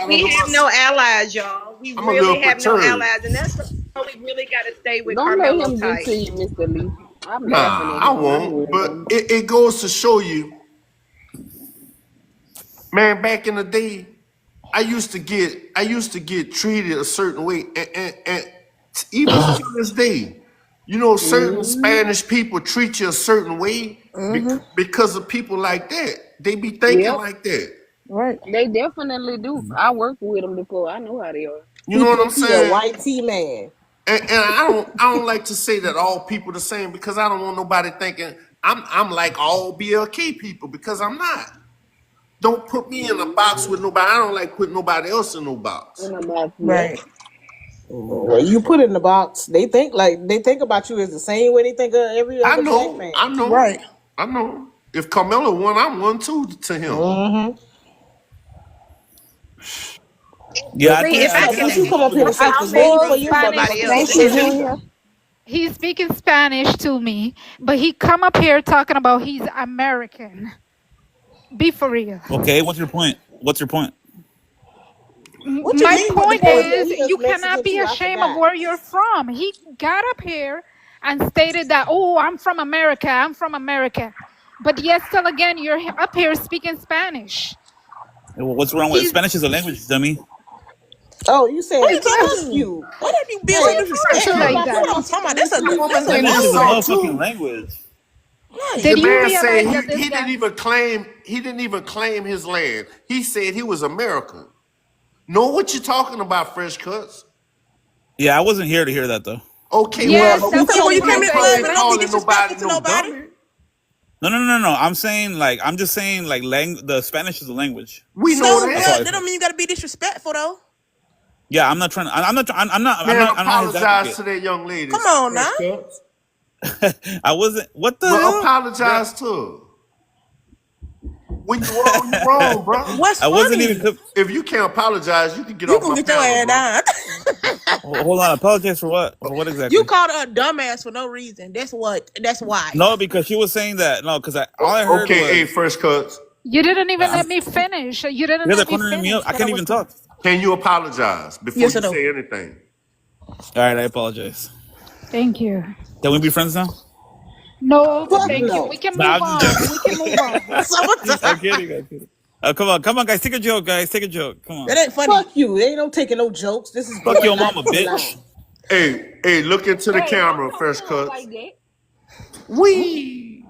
We have no allies, y'all. We I'm a little really have no perturbed. allies, and that's why we really got to stay with Don't let Carmelo him get to tight. you, Mr. Lee. I'm Nah, laughing at I him. I'm won't. with But him. it goes to show you, man. Back in the day, I used to get treated a certain way, and even to this day, you know, certain Spanish people treat you a certain way because of people like that. They be thinking Yep, like that. Right. they definitely do. I worked with them before. I know how they are. You know what I'm He a saying? white tea man. And I don't like to say that all people the same because I don't want nobody thinking I'm like all BLK people because I'm not. Don't put me in a box with nobody. I don't like putting nobody else in no box. And I'm like, Right. Well, you put it in the box. They think about you as the same way they think of every I other black know, man. I know, Right. I know. If Carmelo won, I'm one too to him. Mm-hmm. Yeah, See, if I Since can, you come up here to say I'll the say name for for you, somebody motherfucker. else. Thank you, Junior. He's speaking Spanish to me, but he come up here talking about he's American. Be for real. okay, what's your point? What's your point? What you My mean with point the point? is, He is you Mexican cannot be too. I ashamed of forgot. where you're from. He got up here and stated that, oh, I'm from America. I'm from America. But yet still again, you're up here speaking Spanish. Well, what's wrong with He's Spanish is a language, dummy. Oh, you said What are you to talking you. What are you being Hey, so disrespectful? like That's that. what I'm talking about. That's a Spanish is a Insult motherfucking too. language. right. Did The you man realize said that he this didn't guy? even claim his land. He said he was American. Know what you're talking about, Fresh Cuts? Yeah, I wasn't here to hear that though. Okay, Yes, well, that's So what when you we came were in the club, saying. and don't be calling disrespectful nobody to no nobody. dummy. No. I'm saying I'm just saying the Spanish is a language. We know So That's all that. I that don't said. mean you gotta be disrespectful though. Yeah, I'm not trying. I'm Man, not his apologize advocate. to that young lady. Come on now. Fresh Cuts. I wasn't. What the Well, hell? apologize to her. When you wrong, you wrong, bro. What's I wasn't funny? even. If you can't apologize, you can get You off gonna my get your panel, ass bro. down. Hold on. Apologize for what? For what exactly? You called her a dumbass for no reason. That's what. That's why. No, because she was saying that. No, because all I heard Okay, hey, was Fresh Cuts. You didn't even I'm, let me finish. You didn't you're the let me cornering me finish up. I what I can't was even saying. talk. Can you apologize before Yes you or no? say anything? All right, I apologize. Thank you. Can we be friends now? No, Fuck thank you. no. We can Nah, move I'm on. just We can move on. So what's I'm up? kidding. I'm kidding. Come on, guys. Take a joke, guys. Take a joke. Come on. That ain't funny. Fuck you. They ain't no taking no jokes. This is Fuck your black mama, people bitch. lounge. Hey, look into the Hey, camera, don't Fresh sound Cuts. like that. Wee.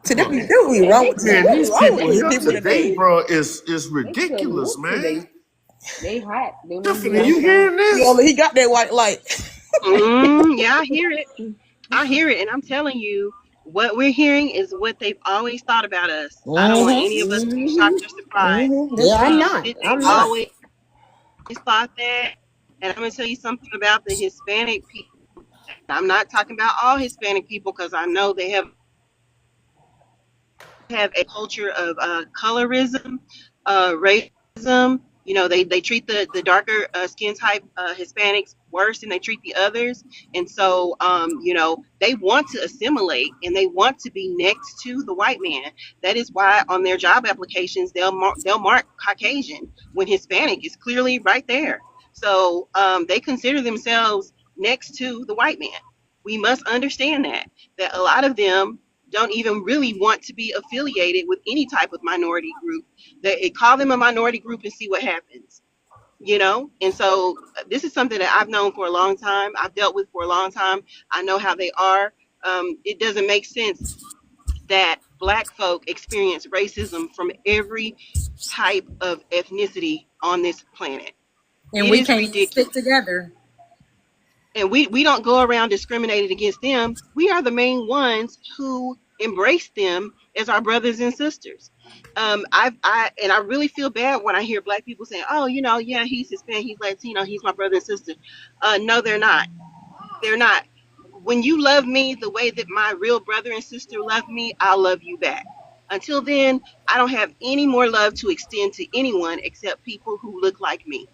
See, that be wrong with Man, that. these Wrong people with here people today, today. bro, is They couldn't ridiculous, look today. man. They hot. They want to be Tiffany, you outside. hearing this? He got that white light. Yeah, I hear it. I hear it, and I'm telling you, what we're hearing is what they've always thought about us. I don't want any of us to be shocked or surprised. Yeah, I'm That not. they I'm not. always thought that. And I'm gonna tell you something about the Hispanic people. I'm not talking about all Hispanic people because I know they have a culture of colorism, racism. You know, they treat the darker skin type Hispanics worse than they treat the others. And so, you know, they want to assimilate and they want to be next to the white man. That is why on their job applications, they'll mark Caucasian when Hispanic is clearly right there. So they consider themselves next to the white man. We must understand that a lot of them don't even really want to be affiliated with any type of minority group. They call them a minority group and see what happens, you know? And so this is something that I've known for a long time. I've dealt with for a long time. I know how they are. It doesn't make sense that Black folk experience racism from every type of ethnicity on this planet. And It we is can't ridiculous. stick together. And we don't go around discriminating against them. We are the main ones who embrace them as our brothers and sisters. I really feel bad when I hear Black people saying, "Oh, you know, yeah, he's Hispanic, he's Latino, he's my brother and sister." No, they're not. They're not. When you love me the way that my real brother and sister love me, I'll love you back. Until then, I don't have any more love to extend to anyone except people who look like me.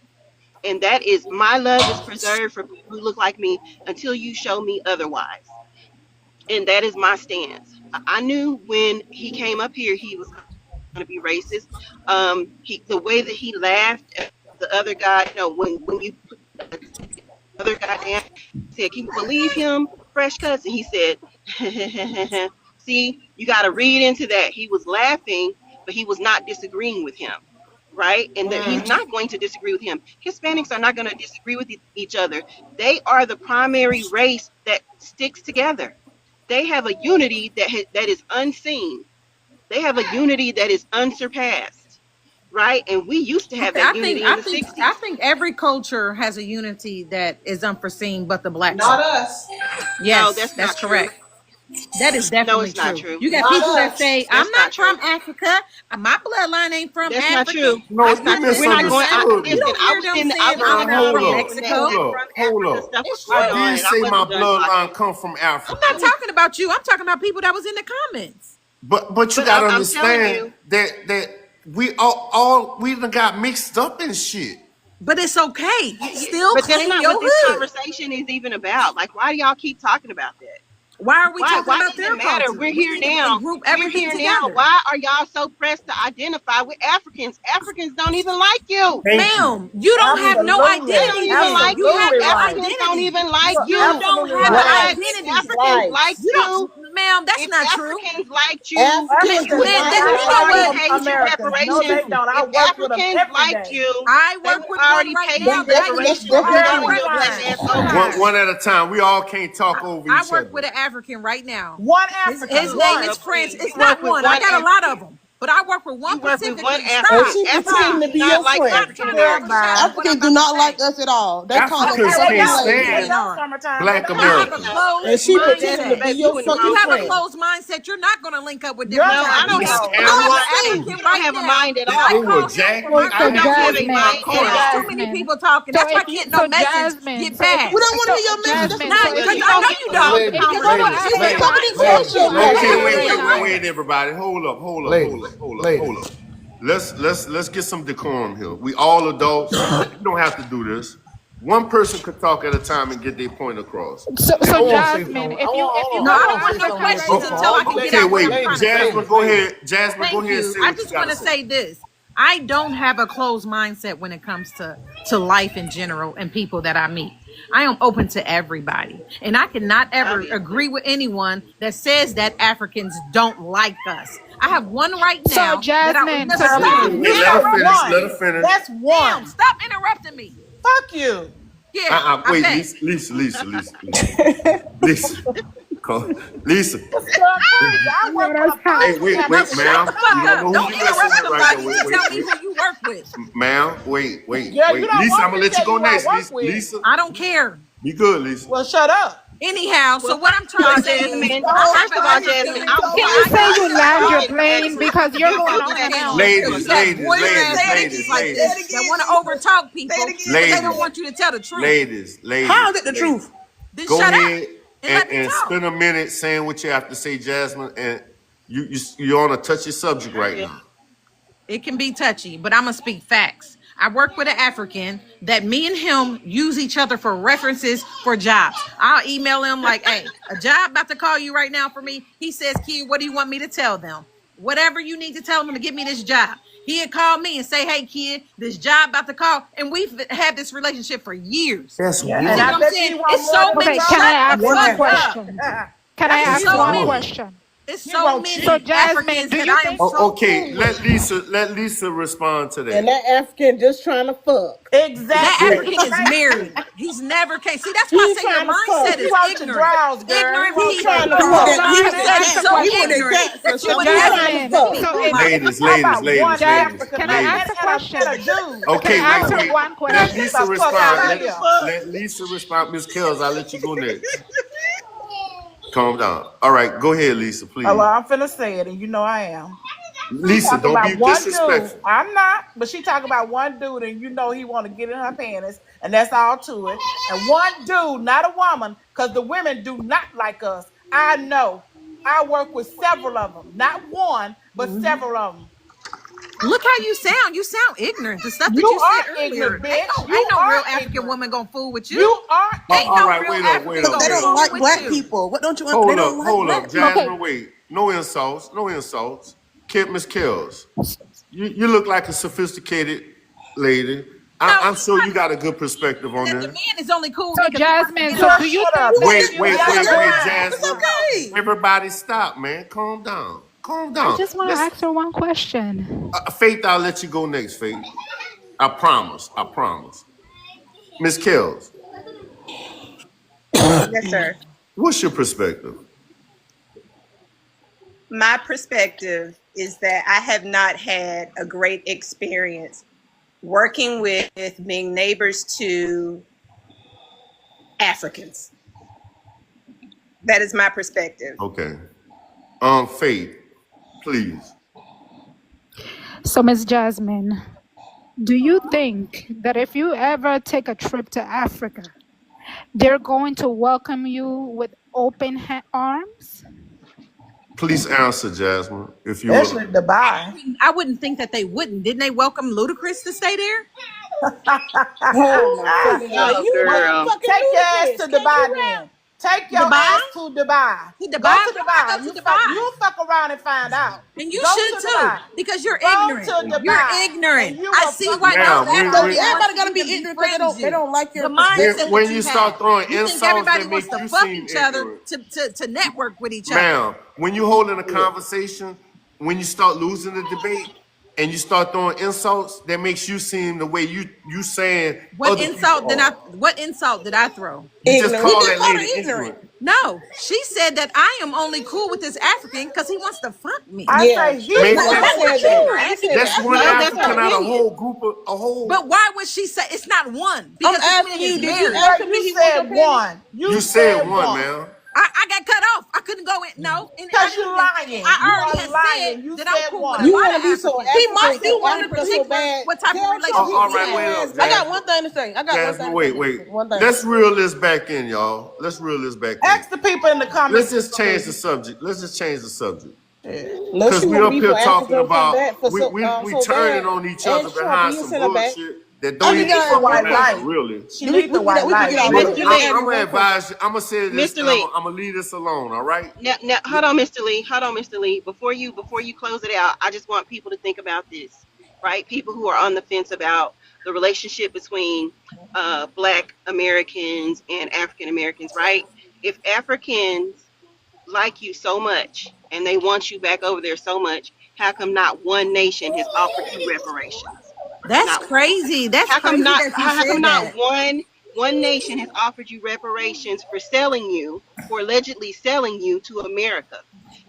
And that is, my love is preserved for people who look like me until you show me otherwise. And that is my stance. I knew when he came up here he was going to be racist. The way that he laughed at the other guy, you know, when you put the other guy down, he said, "Can you believe him, Fresh Cuts?" And he said, "See, you got to read into that." He was laughing, but he was not disagreeing with him. Right? And that he's not going to disagree with him. Hispanics are not going to disagree with each other. They are the primary race that sticks together. They have a unity that is unseen. They have a unity that is unsurpassed. Right? And we used to have that unity in the 60s. I think every culture has a unity that is unforeseen, but the Blacks. Not us. Yes, No, that's not correct. true. That is No, definitely it's not true. true. You got Not people that us. say, That's "I'm not not from Africa. My bloodline ain't from That's not Africa." true. No, That's you not true. We're not going. misunderstood You me. don't hear them saying, I was "I'm in not the from Hold up, Mexico." hold up, hold up. stuff was It's going I true. on, did and I say my wasn't done talking. bloodline come from I'm Africa. not talking about you. I'm talking about people that was in the comments. But you But gotta I'm telling understand you, that we all we done got mixed up in shit. But it's okay. Still but that's claim not your what this hood. conversation is even about. Like, why do y'all keep talking about that? Why are we talking Why about does their it matter? culture? We're We here need to now. group We're everything here now. together. Why are y'all so pressed to identify with Africans? Africans don't even like you. Thank you. Ma'am, you don't have no Absolutely. They don't identity. even like You you. have no Africans don't identity. even like You're you. You don't absolutely have right. an Right? If identity. Africans Right. liked You you, don't, ma'am, that's if not true. Africans liked you, Africans you would do Man, not you have know like already what? paid your Americans. No, they reparations. don't. I If work with them Africans every liked day. you, I they work would with have one already right paid now your that I That's used reparations to for different shutting already your black time. ass recognize. up. One at a time. We all can't talk over I each work other. with an African right now. One His African. name One. is Prince. You It's work not with one. I one got a lot of them. But I work with one You work with one specifically. And African. Stop. she Africans pretending Stop. to do be not your like Stop friend. African trying to Americans. overshadow what Africans I'm do about to not like say. us at all. They call us Africans Okay, they can't don't. Slaves. They stand don't. No. Summertime. They Black don't. You have a Americans. And closed she Well, pretending to mindset. be baby, your you in the If you fucking wrong have a place. friend. closed mindset, you're not going to link up with You're different No, type I of don't These have. people. no. I I'm don't an want. animals, I don't. African You don't right have a now, mind at and all. I they will call him jack for me. my So, I so You don't have have culture. a to in my mind Jasmine, at And so there's car. all. too many Jasmine, people talking. so That's why I if you, can't no so message Jasmine, get so if passed. We don't so want to hear your message. That's Jasmine, what so Not we if because you I Don't know get you me don't. started. if you Because go you to don't She's share Africa, covered in information. bullshit. so We don't Okay, want to That's hear the wait, your wait, Jasmine, wait, message. everybody. Hold up, hold up, hold up, Ladies, hold up, hold ladies. up. Let's get some decorum here. We all adults. You don't have to do this. One person could talk at a time and get their point across. I so want to say Jasmine, something. if you Hold No, on. go I to I don't want want to say no Africa, something right? real questions quick. until I Hold can on. get Okay, out what I'm wait. Ladies, trying to say. Jasmine, ladies, go ladies. ahead. Jasmine, go Thank ahead and you. say I what you just got want to to say. say this. I don't have a closed mindset when it comes to life in general and people that I meet. I am open to everybody. And I cannot ever agree with anyone that says that Africans don't like us. I have one right So now that I would Jasmine, so never do stop. you? Let her finish. One. Let her finish. That's Damn, one. stop interrupting me. Fuck you. Yeah, I Wait, bet. Lisa. Come, Lisa. I work for a Hey, wait, Now ma'am. shut the You fuck don't up. know Don't who you interrupt messing with right somebody there. to tell me who you work with. Ma'am, wait. Yeah, you don't Lisa, want I'm gonna me let to you go tell you who I next. work with. Lisa, I don't care. be good, Lisa. Well, shut up. Anyhow, so Well, what I'm first of trying all, to say is, Jasmine, I first have of an all, African. Jasmine, I Can want you I say want you you land your to plane answer. because you're You going go on and ahead. on? Ladies, Ladies like this that want to overtalk people because they don't ladies, want you to tell the truth. ladies. How is it the truth? Then Go shut up ahead and let me and talk. spend a minute saying what you have to say, Jasmine. And you're on a touchy subject right now. It can be touchy, but I'm gonna speak facts. I work with an African that me and him use each other for references for jobs. I'll email him like, hey, a job about to call you right now for me. He says, Kid, what do you want me to tell them? Whatever you need to tell them to get me this job. He'd call me and say, hey, kid, this job about to call. And we've had this relationship for years. That's Yeah, You and see I what I'm bet saying? you want It's more so than many. Okay, a can I Shut ask the one fuck up. question? Can I That's ask so one many. question? It's He so wrote many So cheap. Jasmine, Africans do that you I am think? so Okay, cool let with. Lisa respond to And that. that African just trying to fuck. That Exactly. African is Thank you. married. He's never came. See, that's why I He's say your trying to fuck. mindset He is wrote your ignorant. drawers, girl. He Ignorant was people. trying to He want fuck. that. He Your want mindset is that. so He want that ignorant cat. that you He would was never trying to listen to fuck. people So if like Ladies, How about one Jazz, African can I man ask a and question? a dude? Can Okay, I ask her wait. one Let question? Lisa The fuck respond. out of here. Let Lisa respond. Miss Kells, I'll let you go next. Calm down. All right, go ahead, Lisa, Oh, well, please. I'm finna say it, and you know I am. She Lisa, talk don't about be one dude. disrespectful. I'm not, but she talk about one dude, and you know he want to get in her panties, and that's all to it. And one dude, not a woman, because the women do not like us. I know. I work with several of them, not one, but several of them. look how you sound. You sound ignorant. The stuff that You you said are earlier. ignorant, bitch. Ain't no You real are African ignorant. woman gonna fool with You you. are Ain't All no right, real wait up, African wait Because up, they gonna wait don't up. fool like with black you. people. What don't you? They Hold don't up, like hold black up. people. Okay, Jasmine, wait. No insults, no insults. Miss Kells, you look like a sophisticated lady. No, I'm sure you got a good perspective on that the this. man is only cool so because he wants to Jasmine, get so in do her. you shut up, think that bitch. if Wait, you wait, Shut wait, your wait, mouth. It's Jasmine. okay. Everybody stop, man. Calm down. Calm I down. just want to Let's ask her one question. Faith, I'll let you go next, Faith. I promise. I promise. Miss Kells, Yes, sir. what's your perspective? My perspective is that I have not had a great experience working with being neighbors to Africans. That is my perspective. Okay. Faith, please. So Miss Jasmine, do you think that if you ever take a trip to Africa, they're going to welcome you with open arms? Please answer, Jasmine, if you Especially will. Dubai. I wouldn't think that they wouldn't. Didn't they welcome Ludacris to stay there? Oh my goodness! Now Oh, you girl. motherfucking Take your ass ludicrous. to Can Dubai you rap? then. Take your Dubai? ass to Dubai. To Go Dubai? to Why would I Dubai. go to Dubai? You fuck around and find out. And you Go should to too, Dubai. because you're Go ignorant. to Dubai. You're And ignorant. you I will see fuck why Now, those when Africans So when want everybody to gotta be even ignorant because befriend they you. don't like your The perspective. mindset when that you you start have. throwing You think insults everybody that wants make to you fuck seem each other ignorant, to network with each other. ma'am, when you holding a conversation, when you start losing the debate and you start throwing insults, that makes you seem the way you saying What other insult people did are. what insult did I throw? You just Ignorant. He call just that called her lady ignorant. ignorant. No, she said that I am only cool with this African because he wants to fuck me. I Yeah, say he Maybe no, wants he that's to said that. you. He said that's that. one No, That's that's African not. out of a opinion. whole group of a whole. But why would she say it's not one? I'm Because this asking man you. is Did you married. ask Girl, him? Did you he want your said panties? one. You said one, man. I got cut off. I couldn't go in. No, and I Because didn't you're even. lying. I You already are had lying. said You that I'm said cool with one. a You lot want of to be so Africans. He I might. said You one want in to be so particular, bad. what type of Tell Trump relationship All we right, had. wait his up, ass. I got Jasmine. one thing to say. I got one Jasmine, thing wait, to wait. say. One thing. Let's reel this back in, y'all. Let's reel this back in. Ask the people in the Let's comments. just change the subject. Let's just change the subject. No, Because she we want to up be here for talking Africa so about bad, for we so turning bad. on each And other Trump, behind you some send her back. bullshit that I don't mean, She even needs the guys, white fucking matter, light. really. She we needs can the white we can light. get off But of Mr. it. Lee, I'm gonna One question. advise you. I'm gonna say this, Mr. and Lee. I'm gonna leave this alone. All right? Now, hold on, Mr. Lee. Hold on, Mr. Lee. Before you close it out, I just want people to think about this. right? People who are on the fence about the relationship between Black Americans and African Americans, right? If Africans like you so much and they want you back over there so much, how come not one nation has offered you reparations? That's Not crazy. That's how come crazy not that you how come said not that. one nation has offered you reparations for selling you, for allegedly selling you to America?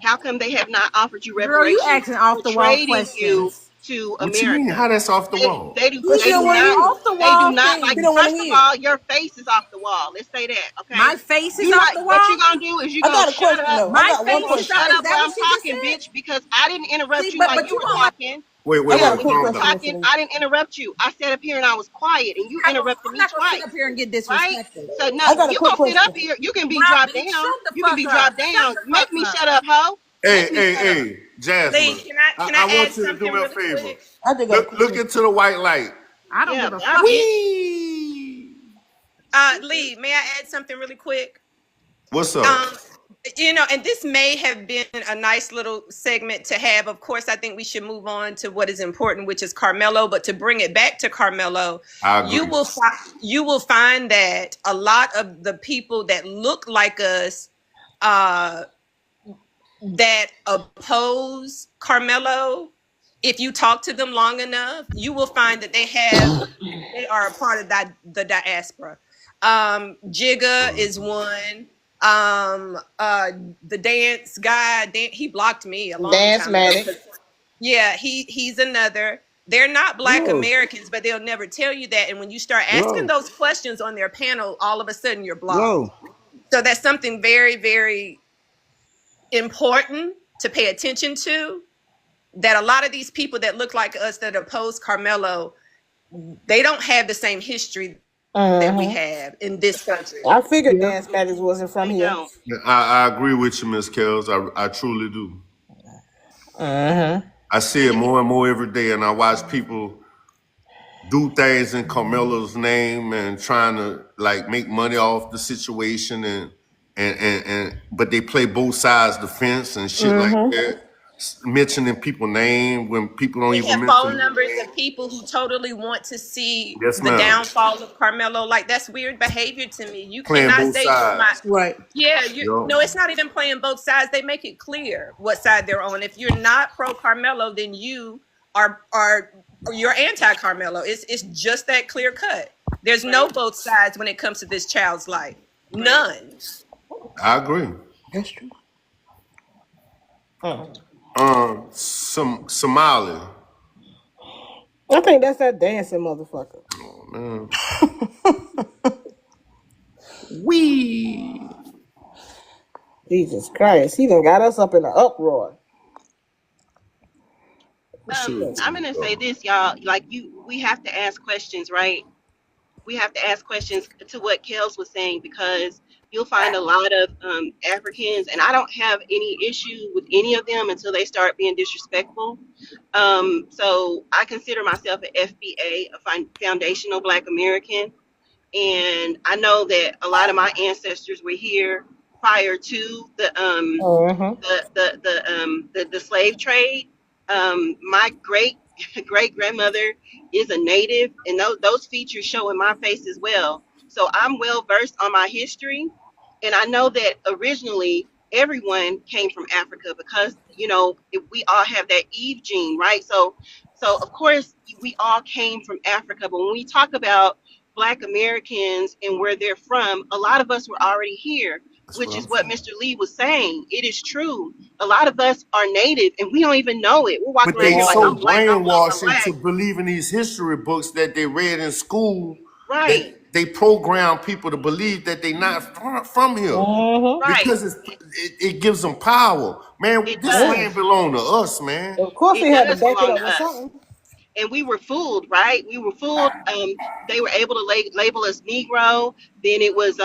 How come they have not offered you Girl, you reparations asking for off the wall trading you questions. to What you mean? America? How that's off the wall? They do Cause she they don't do want to not hear. Off the they do wall not thing. like, She don't want to first of hear. all, your face is off the wall. Let's say that, okay? My face is You off like the what you wall. gonna do is you I gonna got a shut question up. though. I My got You one face gonna is question. off. shut Is up that while what I'm she just talking, said? bitch, because I didn't interrupt See, you while but you you were don't have. talking. Wait, I wait, You got know, a wait. when quick you were Calm question, down. Miss talking, Lee. I didn't interrupt you. I sat up here and I was quiet, and you interrupted I'm me not gonna sit twice, up here and get right? disrespected. So no, I got a you quick gonna sit up question. here. You can be Wow, dropped bitch, down. shut the You can fuck be up. dropped Shut down. the fuck Make me up. shut up, ho. Hey, Make me hey, shut up. hey, Lee, Jasmine. can I I want add you to do something me a really favor. quick? I just got a quick Look question. into the white light. I don't Yeah, give a bye, fuck. bitch. Wee. Lee, may I add something really quick? What's up? Um, and this may have been a nice little segment to have. Of course, I think we should move on to what is important, which is Carmelo. But to bring it back to Carmelo, I you agree. will find that a lot of the people that look like us, that oppose Carmelo, if you talk to them long enough, you will find that they are a part of the diaspora. Jigga is one. The dance guy, he blocked me a long Dance time ago. Matic. Yeah, he's another. They're not Black No, Americans, but they'll never tell you that. And when you start asking no, those questions on their panel, all of a sudden you're blocked. no. So that's something very, very important to pay attention to, that a lot of these people that look like us that oppose Carmelo, they don't have the same history that we have in this country. I figured Yeah. Dance Matters wasn't from They here. don't. I agree with you, Miss Kells. I truly do. I see it more and more every day, and I watch people do things in Carmelo's name and trying to like make money off the situation, and but they play both sides of the fence and shit like that, mentioning people's name when people don't We even have mention phone their numbers name. of people who totally want to see Yes, the ma'am. downfall of Carmelo. Like, that's weird behavior to me. You Playing cannot both say you're my. sides. Right. Yeah, Yo. no, it's not even playing both sides. They make it clear what side they're on. If you're not pro Carmelo, then you are you're anti Carmelo. It's just that clear cut. There's no both sides when it comes to this child's life. None. I agree. That's true. Somali. I think that's that dancing motherfucker. Oh man. Wee. Jesus Christ. He done got us up in an uproar. I'm gonna say this, y'all. Like we have to ask questions, right? We have to ask questions to what Kels was saying, because you'll find a lot of Africans, and I don't have any issue with any of them until they start being disrespectful. So I consider myself an FBA, a foundational Black American, and I know that a lot of my ancestors were here prior to the slave trade. My great grandmother is a native, and those features show in my face as well. So I'm well versed on my history, and I know that originally everyone came from Africa, because we all have that Eve gene, right? So of course we all came from Africa. But when we talk about Black Americans and where they're from, a lot of us were already here, That's which what is I'm what saying. Mr. Lee was saying. It is true. A lot of us are native and we don't even know it. We're walking But around they here like, so I'm Black, I'm black, I'm brainwashed black. into believing these history books that they read in school Right, that they program people to believe that they not from here right. because it gives them power. Man, It this does. land belong to us, man. Of course It they had to does back it belong up to with us. something. And we were fooled, right? We were fooled. They were able to label us Negro. Then it was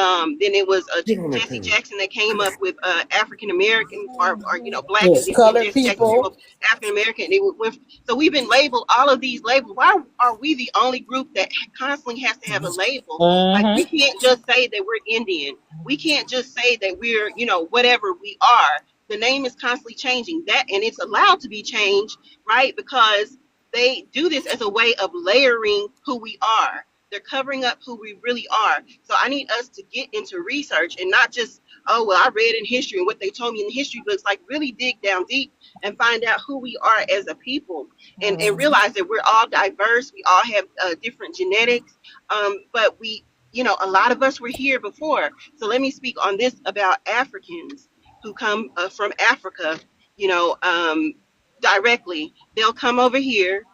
Give them that Jesse penny. Jackson that came up with African American, or Black, and Yes, then colored Jesse Jackson came up people. with African American. So we've been labeled all of these labels. Why are we the only group that constantly has to have a label? Like, we can't just say that we're Indian. We can't just say that we're whatever we are. The name is constantly changing, that, and it's allowed to be changed, right? Because they do this as a way of layering who we are. They're covering up who we really are. So I need us to get into research and not just, oh, well, I read in history and what they told me in the history books. Like, really dig down deep and find out who we are as a people, and realize that we're all diverse. We all have different genetics. But we, a lot of us were here before. So let me speak on this about Africans who come from Africa, directly. They'll come over here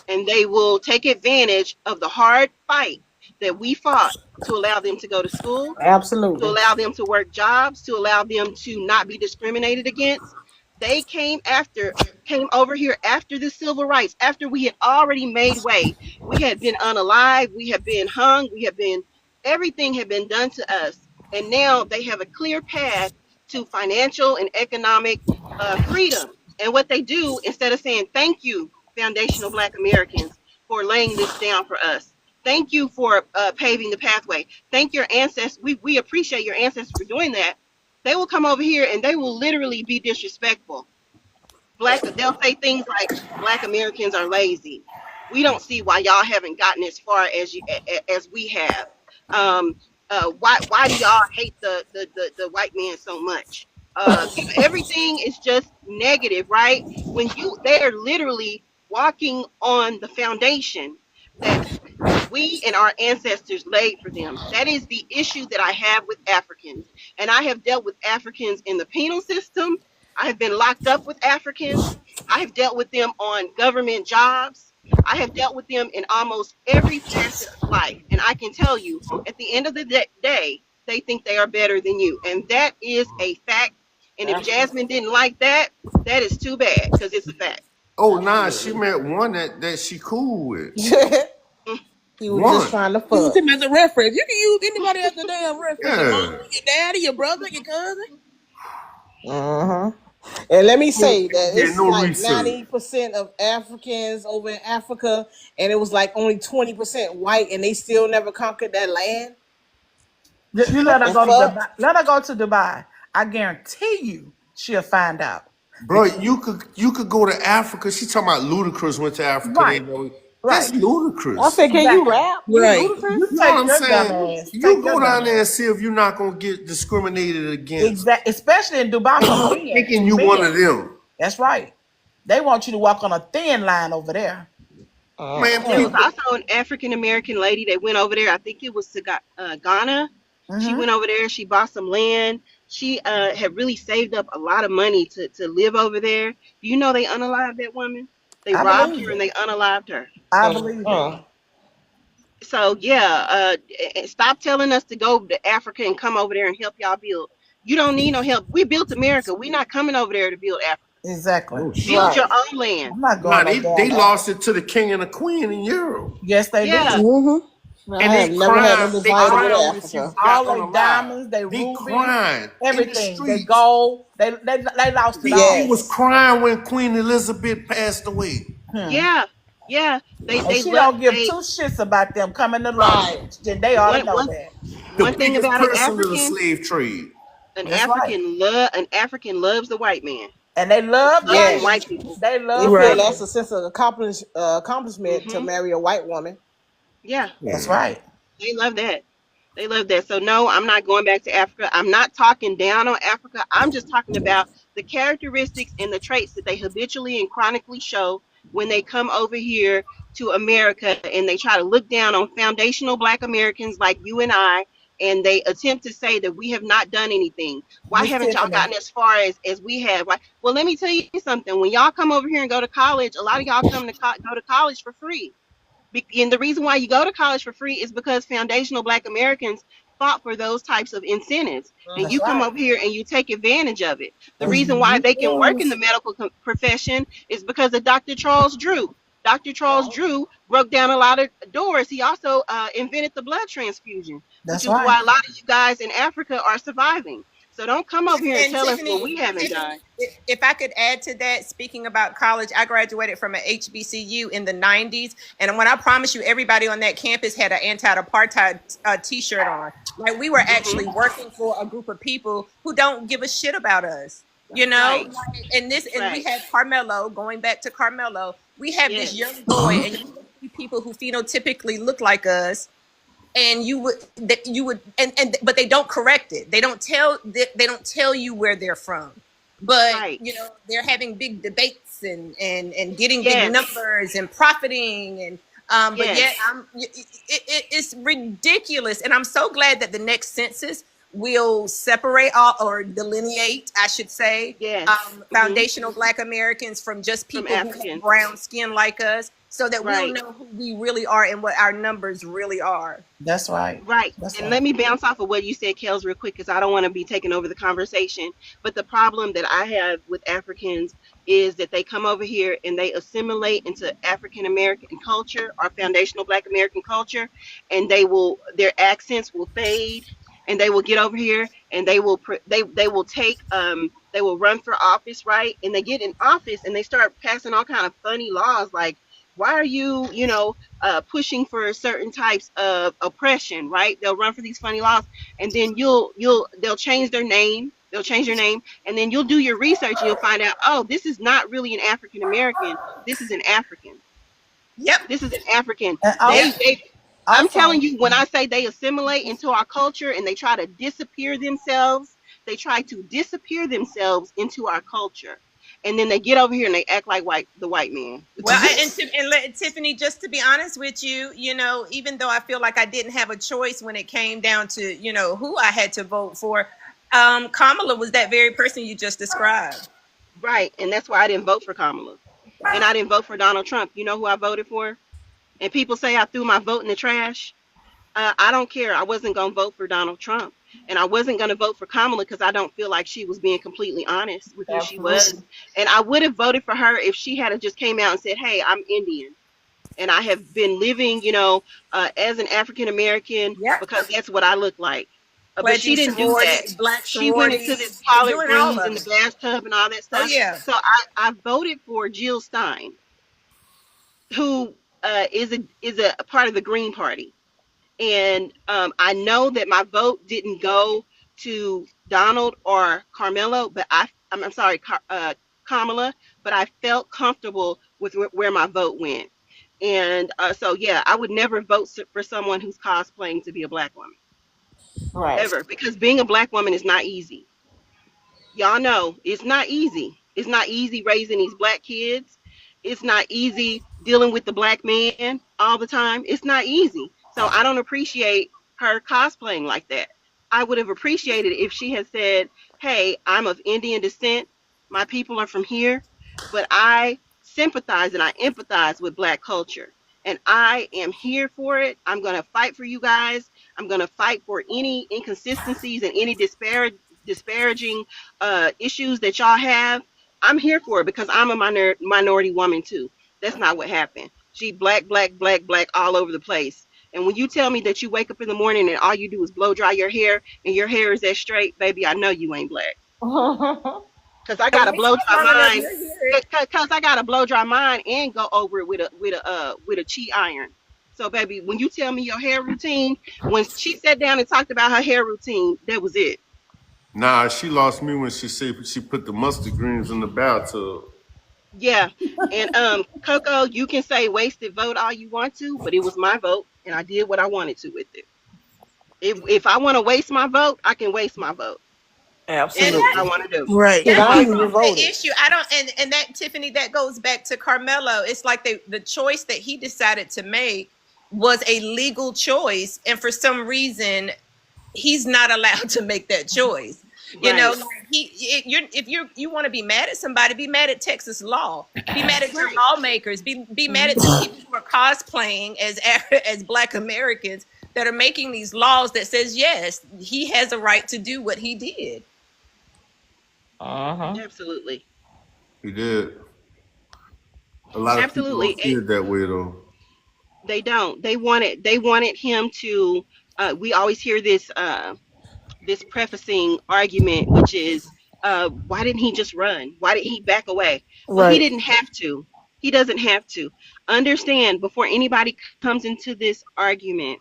and they will take advantage of the hard fight that we fought to allow them to go to school, to Absolutely. allow them to work jobs, to allow them to not be discriminated against. They came over here after the civil rights, after we had already made way. We had been unalive, we had been hung, everything had been done to us. And now they have a clear path to financial and economic freedom. And what they do, instead of saying, thank you, foundational Black Americans, for laying this down for us. Thank you for paving the pathway. Thank your ancestors. We appreciate your ancestors for doing that. They will come over here and they will literally be disrespectful. They'll say things like Black Americans are lazy. We don't see why y'all haven't gotten as far as we have. Why do y'all hate the white man so much? Everything is just negative, right? When they're literally walking on the foundation that we and our ancestors laid for them. That is the issue that I have with Africans. And I have dealt with Africans in the penal system. I have been locked up with Africans. I have dealt with them on government jobs. I have dealt with them in almost every facet of life. And I can tell you, at the end of the day, they think they are better than you. And that is a fact. And if Jasmine didn't like that, that is too bad, because it's a fact. Oh, nah, she met one that she cool with. He was just trying to fuck. Use him as a reference. You can use anybody as a damn reference. Yeah. Your mom, your daddy, your brother, your cousin. And let me say that Yeah, it's no like research. 90% of Africans over in Africa, and it was like only 20% white, and they still never conquered that land. You let her The go to fuck? Dubai. Let her go to Dubai. I guarantee you she'll find out. Bro, you could go to Africa. She talking about Ludacris went to Africa. Right. That's ludicrous. I said, can you rap? Right. You You know take what I'm your saying? dumb ass. You Take go your down dumb there and ass. see if you're not gonna get discriminated against. Exactly. Especially in Dubai for men. Thinking you Men. one of them. That's right. They want you to walk on a thin line over there. Man, There was people, also an African American lady that went over there. I think it was to Ghana. She went over there. She bought some land. She had really saved up a lot of money to live over there. Do you know they unalived that woman? They I robbed believe her it. and they unalived her. I believe it. So yeah, stop telling us to go to Africa and come over there and help y'all build. You don't need no help. We built America. We're not coming over there to build Africa. Exactly. Build your own land. I'm not nah, going they lost it to the king and the queen in Europe. Yes, they Yeah. did. I And have they never had no crying. They desire to go crying to when she Africa. got All they unalive. diamonds, they They rubies, crying in the everything. They streets. gold. They lost it all. He was crying when Queen Elizabeth passed away. Yeah. They And she left. don't give two shits about them coming to London. They ought to know that. The One thing biggest about an person of the African, slave trade. an That's right. African loves the white man. And they love Loves Yes. the white people. They They love feel them. that's a sense of accomplishment to marry a white woman. Yeah. That's right. They love that. They love that. So no, I'm not going back to Africa. I'm not talking down on Africa. I'm just talking about the characteristics and the traits that they habitually and chronically show when they come over here to America and they try to look down on foundational Black Americans like you and I, and they attempt to say that we have not done anything. Why Miss haven't y'all Tiffany. gotten as far as we have? Why? Well, let me tell you something. When y'all come over here and go to college, a lot of y'all come to go to college for free. And the reason why you go to college for free is because foundational Black Americans fought for those types of incentives. And That's you come right. over here and you take advantage of it. The reason why they can work in the medical profession is because of Dr. Charles Drew. Dr. Charles Drew broke down a lot of doors. He also invented the blood transfusion, That's which is right. why a lot of you guys in Africa are surviving. So don't come over here and And tell us Tiffany, what we haven't done. if I could add to that, speaking about college, I graduated from an HBCU in the 90s. And when I promise you, everybody on that campus had an anti-apartheid t-shirt on. Like we were actually working for a group of people who don't give a shit about us. You know, Right. and this, and we Right. had Carmelo. Going back to Carmelo, we have this Yes. young boy, and you see people who phenotypically look like us, and but they don't correct it. They don't tell you where they're from, but Right. they're having big debates and getting big Yes. numbers and profiting, and but yet Yes. it's ridiculous. And I'm so glad that the next census will separate all, or delineate, I should say, Yes. foundational Black Americans from just From people who have Africans. brown skin like us, so that we'll Right. know who we really are and what our numbers really are. That's right. Right. That's And right. let me bounce off of what you said, Kels, real quick, because I don't want to be taking over the conversation. But the problem that I have with Africans is that they come over here and they assimilate into African American culture or foundational Black American culture, and their accents will fade, and they will get over here and they will run for office, right? And they get in office and they start passing all kind of funny laws like, why are you, pushing for certain types of oppression, right? They'll run for these funny laws, and then they'll change their name. They'll change their name, and then you'll do your research and you'll find out, oh, this is not really an African American. This is an African. Yep. This is an African. And I'm also, telling you, when I say they assimilate into our culture and they try to disappear themselves into our culture. And then they get over here and they act like the white man. Well, Tiffany, just to be honest with you, even though I feel like I didn't have a choice when it came down to, who I had to vote for, Kamala was that very person you just described. Right. And that's why I didn't vote for Kamala. And I didn't vote for Donald Trump. You know who I voted for? And people say I threw my vote in the trash. I don't care. I wasn't going to vote for Donald Trump. And I wasn't going to vote for Kamala because I don't feel like she was being completely honest with who she was. And I would have voted for her if she had just came out and said, hey, I'm Indian. And I have been living, as an African American because that's what I look like. But she didn't do that. She went into this collard greens in the bathtub and all that stuff. Oh, yeah. So I voted for Jill Stein, who is a part of the Green Party. And I know that my vote didn't go to Donald or Carmelo, but Kamala, but I felt comfortable with where my vote went. And so, yeah, I would never vote for someone who's cosplaying to be a Black woman. right. Ever. Because being a Black woman is not easy. Y'all know it's not easy. It's not easy raising these Black kids. It's not easy dealing with the Black man all the time. It's not easy. So I don't appreciate her cosplaying like that. I would have appreciated if she had said, hey, I'm of Indian descent. My people are from here, but I sympathize and I empathize with Black culture. And I am here for it. I'm going to fight for you guys. I'm going to fight for any inconsistencies and any disparaging issues that y'all have. I'm here for it because I'm a minority woman too. That's not what happened. She black all over the place. And when you tell me that you wake up in the morning and all you do is blow dry your hair and your hair is that straight, baby, I know you ain't Black. Cause I gotta blow dry mine. Cause I gotta blow dry mine and go over it with a cheat iron. So, baby, when you tell me your hair routine, when she sat down and talked about her hair routine, that was it. Nah, she lost me when she said she put the mustard greens in the bathtub. Yeah, and Coco, you can say wasted vote all you want to, but it was my vote, and I did what I wanted to with it. If I want to waste my vote, I can waste my vote. Absolutely. And that's what I want to do. Right. That's I even the voted. issue. I don't, and that, Tiffany, that goes back to Carmelo. It's like the choice that he decided to make was a legal choice, and for some reason, he's not allowed to make that choice. You know, like if you want to be mad at somebody, be mad at Texas law. Be mad at your lawmakers. Be mad at the people who are cosplaying as Black Americans that are making these laws that says yes, he has a right to do what he did. Absolutely. He did. A lot of people don't see it that way though. They don't. They wanted him to. We always hear this prefacing argument, which is, why didn't he just run? Why did he back away? Well, he didn't have to. He doesn't have to. Understand, before anybody comes into this argument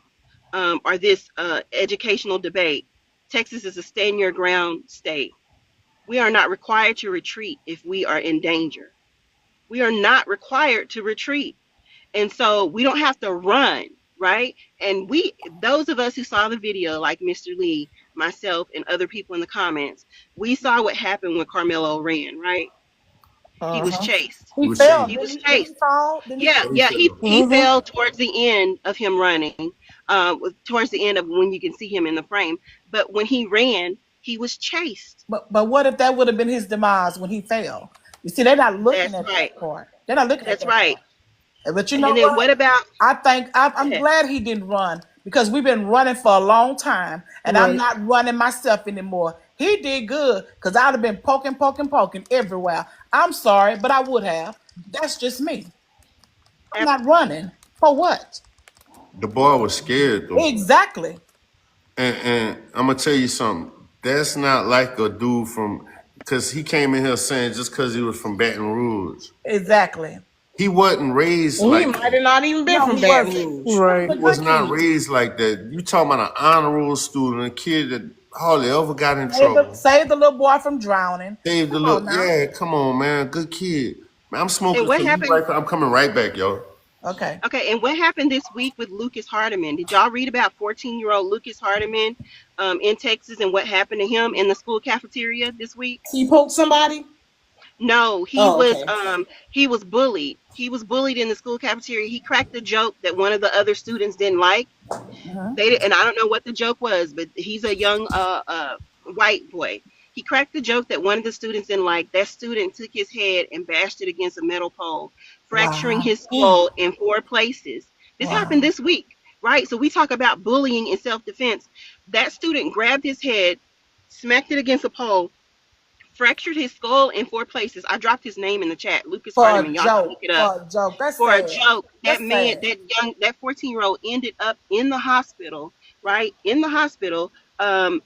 or this educational debate, Texas is a stand your ground state. We are not required to retreat if we are in danger. We are not required to retreat. And so we don't have to run, right? And those of us who saw the video, like Mr. Lee, myself, and other people in the comments, we saw what happened when Carmelo ran, right? He was chased. He fell. He was Didn't chased. he fall? Didn't He fell towards the end of him running, towards the end of when you can see him in the frame. But when he ran, he was chased. But what if that would have been his demise when he fell? You see, they're not looking at that part. They're not looking at that right. Part. But you know and then what about? I'm glad he didn't run, because we've been running for a long time, and I'm not running myself anymore. He did good, because I'd have been poking everywhere. I'm sorry, but I would have. That's just me. I'm not running. For what? The boy was scared though. Exactly. And I'm gonna tell you something. That's not like a dude because he came in here saying just because he was from Baton Rouge. Exactly. He wasn't raised He like might have not even been from Baton Rouge. He was not raised like that. You talking about an honor roll student, a kid that hardly ever got in trouble. Save the little boy from drowning. Save the little, come on, man, good kid. Man, I'm smoking. What happened? I'm coming right back, yo. Okay. Okay, and what happened this week with Lucas Hardiman? Did y'all read about 14-year-old Lucas Hardiman in Texas and what happened to him in the school cafeteria this week? He poked somebody? No, he was bullied. He was bullied in the school cafeteria. He cracked a joke that one of the other students didn't like. And I don't know what the joke was, but he's a young white boy. He cracked the joke that one of the students didn't like. That student took his head and bashed it against a metal pole, fracturing his skull in 4 places. This happened this week, right? So we talk about bullying and self-defense. That student grabbed his head, smacked it against a pole, fractured his skull in 4 places. I dropped his name in the chat, Lucas Hardiman. Y'all can look it up. For a joke. That man, that 14-year-old ended up in the hospital, right? In the hospital,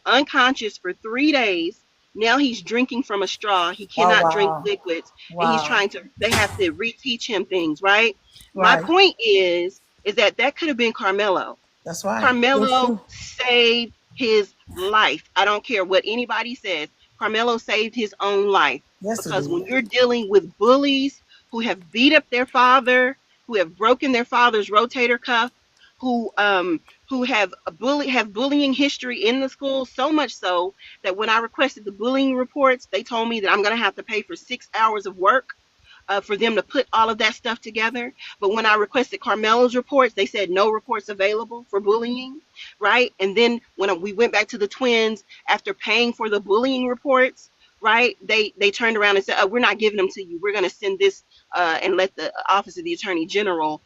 unconscious for 3 days. Now he's drinking from a straw. He cannot drink liquids. And they have to reteach him things, right? My point is that could have been Carmelo. That's right. Carmelo saved his life. I don't care what anybody says. Carmelo saved his own life. Because when you're dealing with bullies who have beat up their father, who have broken their father's rotator cuff, who have bullying history in the school, so much so that when I requested the bullying reports, they told me that I'm going to have to pay for 6 hours of work for them to put all of that stuff together. But when I requested Carmelo's reports, they said no reports available for bullying, right? And then when we went back to the twins after paying for the bullying reports, right, they turned around and said, we're not giving them to you. We're going to send this and let the Office of the Attorney General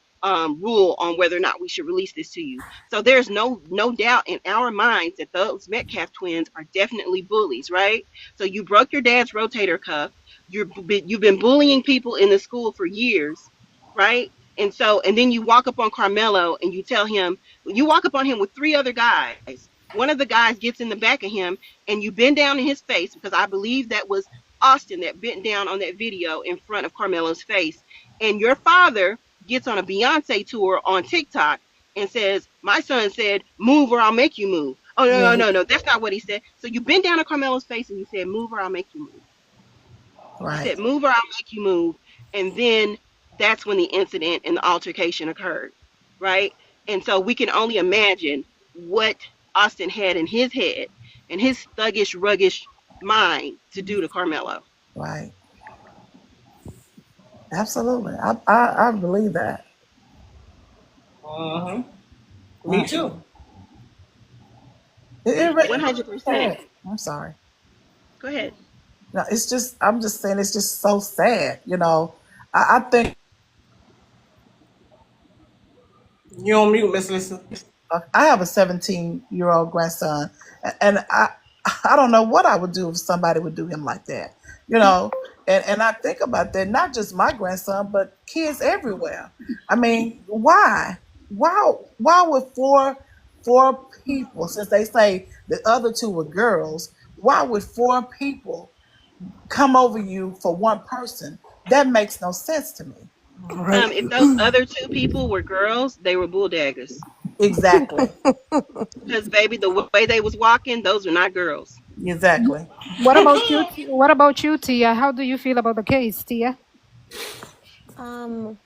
rule on whether or not we should release this to you. So there's no doubt in our minds that those Metcalf twins are definitely bullies, right? So you broke your dad's rotator cuff. You've been bullying people in the school for years, right? And then you walk up on Carmelo and you walk up on him with 3 other guys. One of the guys gets in the back of him and you bend down in his face, because I believe that was Austin that bent down on that video in front of Carmelo's face. And your father gets on a Beyonce tour on TikTok and says, my son said, move or I'll make you move. Oh, no, that's not what he said. So you bend down on Carmelo's face and you said, move or I'll make you move. Right. He said, move or I'll make you move. And then that's when the incident and the altercation occurred, right? And so we can only imagine what Austin had in his head and his thuggish, ruggish mind to do to Carmelo. Right. Absolutely. I believe that. Me too. 100%. I'm sorry. Go ahead. No, I'm just saying it's just so sad. I think. You're on mute, Miss Lisa. I have a 17-year-old grandson, and I don't know what I would do if somebody would do him like that. And I think about that, not just my grandson, but kids everywhere. I mean, why? Why would four people, since they say the other 2 were girls, why would 4 people come over you for one person? That makes no sense to me. If those other 2 people were girls, they were bulldaggers. Exactly. Because, baby, the way they was walking, those are not girls. Exactly. What about you? What about you, Tia? How do you feel about the case, Tia? Um,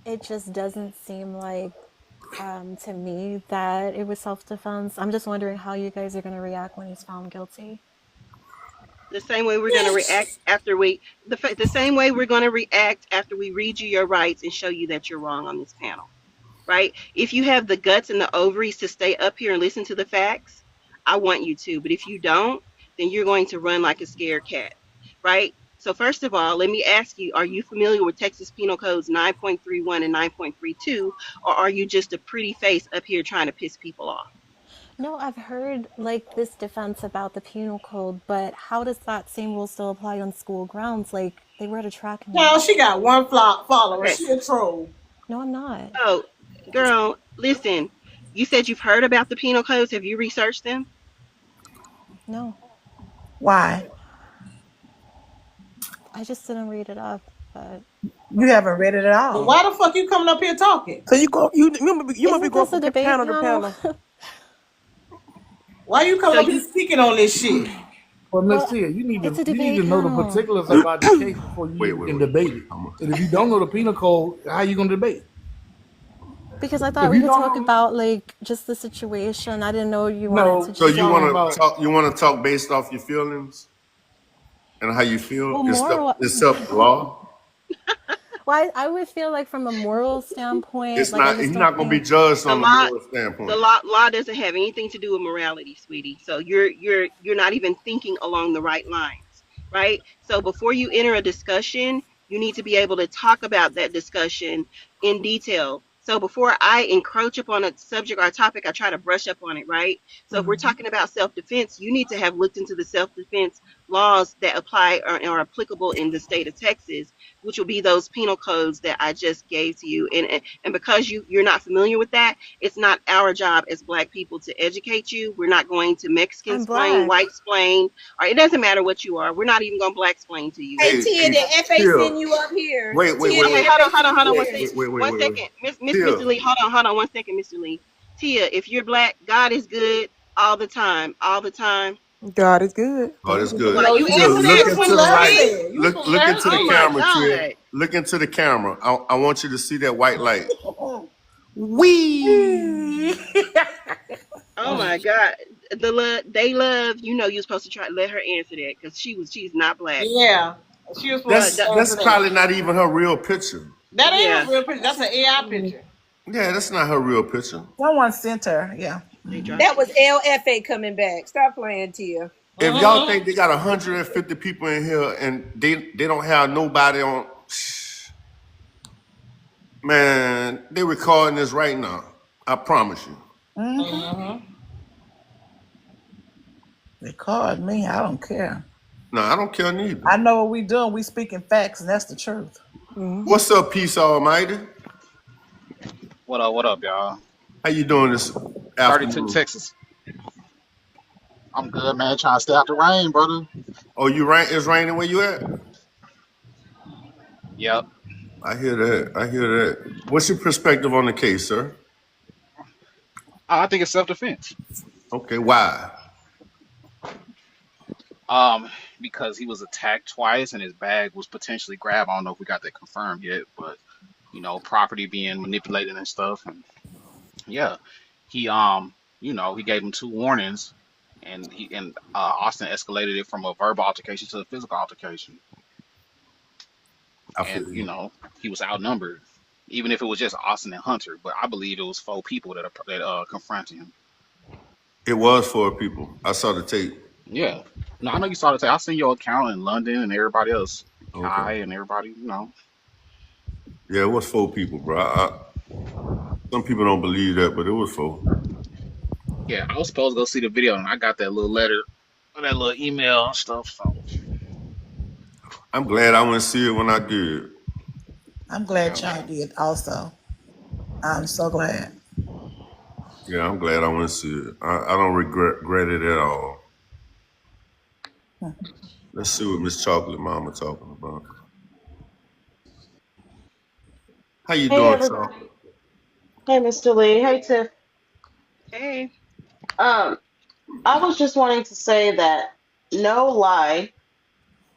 it just doesn't seem like to me that it was self-defense. I'm just wondering how you guys are gonna react when he's found guilty. The same way we're going to react after the same way we're going to react after we read you your rights and show you that you're wrong on this panel, right? If you have the guts and the ovaries to stay up here and listen to the facts, I want you to. But if you don't, then you're going to run like a scared cat, right? So first of all, let me ask you, are you familiar with Texas Penal Codes 9.31 and 9.32, or are you just a pretty face up here trying to piss people off? No, I've heard like this defense about the penal code, but how does that same rule still apply on school grounds? Like they were to track me. No, she got one follower. Okay. She a troll. No, I'm not. Oh, girl, listen. You said you've heard about the penal codes. Have you researched them? No, Why? I just didn't read it up. But You haven't read it at all. But why the fuck you coming up here talking? So you must be isn't going this a from debate panel to panel? panel. Why you coming So up here speaking on this shit? Well, Miss Well, Tia, you need it's a to debate know the panel. particulars about the case before you Wait. can debate it. And if you don't know the penal code, how you gonna debate? Because I thought If we you could don't talk know, about like just the situation. I didn't know you wanted no, to So just you talking want like. about to talk? You want to talk based off your feelings and how you feel? Well, moral. It's up law. Well, I would feel like from a moral standpoint, It's like I not. just He's don't not going to be think. judged the on the law, moral the standpoint. law doesn't have anything to do with morality, sweetie. So you're not even thinking along the right lines, right? So before you enter a discussion, you need to be able to talk about that discussion in detail. So before I encroach upon a subject or a topic, I try to brush up on it, right? So if we're talking about self-defense, you need to have looked into the self-defense laws that apply or are applicable in the state of Texas, which will be those penal codes that I just gave to you. And because you're not familiar with that, it's not our job as Black people to educate you. We're not going to Mexican I'm explain, black. white explain, or it doesn't matter what you are. We're not even going to Black explain to you. Hey, Hey, Tia, the FA Tia. send you up here. Wait. Tia, Okay, the hold FA on, send you one up here. second. One second. Tia. Mr. Lee, hold on 1 second, Mr. Lee. Tia, if you're Black, God is good all the time. All the time. God is good. Oh, that's Well, good. No, you you Tia, supposed look to into the learn right. it. You Look supposed to learn into the oh it. my camera, Tia. God. Look into the camera. I want you to see that white light. Wee. Oh my God. They love, you're supposed to try to let her answer that because she's not Black. Yeah. She was supposed to That's answer that. probably not even her real picture. That ain't Yeah. a real picture. That's an AI picture. Yeah, that's not her real picture. Someone sent her. Yeah. They dropped That it. was LFA coming back. Stop playing, Tia. If y'all think they got 150 people in here and they don't have nobody on, man, they recording this right now. I promise you. They called me. I don't care. No, I don't care neither. I know what we doing. We speaking facts, and that's the truth. What's up, Peace Almighty? What up, y'all? How you doing this 32 afternoon? Texas. I'm good, man. Trying to stay out the rain, brother. Oh, it's raining where you at? Yep. I hear that. What's your perspective on the case, sir? I think it's self-defense. Okay, why? Because he was attacked twice and his bag was potentially grabbed. I don't know if we got that confirmed yet, but property being manipulated and stuff. And yeah, he he gave him 2 warnings, and Austin escalated it from a verbal altercation to a physical altercation. I feel And you. he was outnumbered, even if it was just Austin and Hunter. But I believe it was 4 people that confronted him. It was 4 people. I saw the tape. Yeah. No, I know you saw the tape. I seen your account in London and everybody else, Kai Okay. and everybody. Yeah, it was 4 people, bro. Some people don't believe that, but it was 4. Yeah, I was supposed to go see the video, and I got that little letter, that little email and stuff. So I'm glad I went see it when I did. I'm glad y'all did also. I'm so glad. Yeah, I'm glad I went see it. I don't regret it at all. Let's see what Miss Chocolate Mama talking about. How you Hey doing, everybody. Chocolate? Hey Mr. Lee. Hey Tiff. Hey. Um, I was just wanting to say that no lie,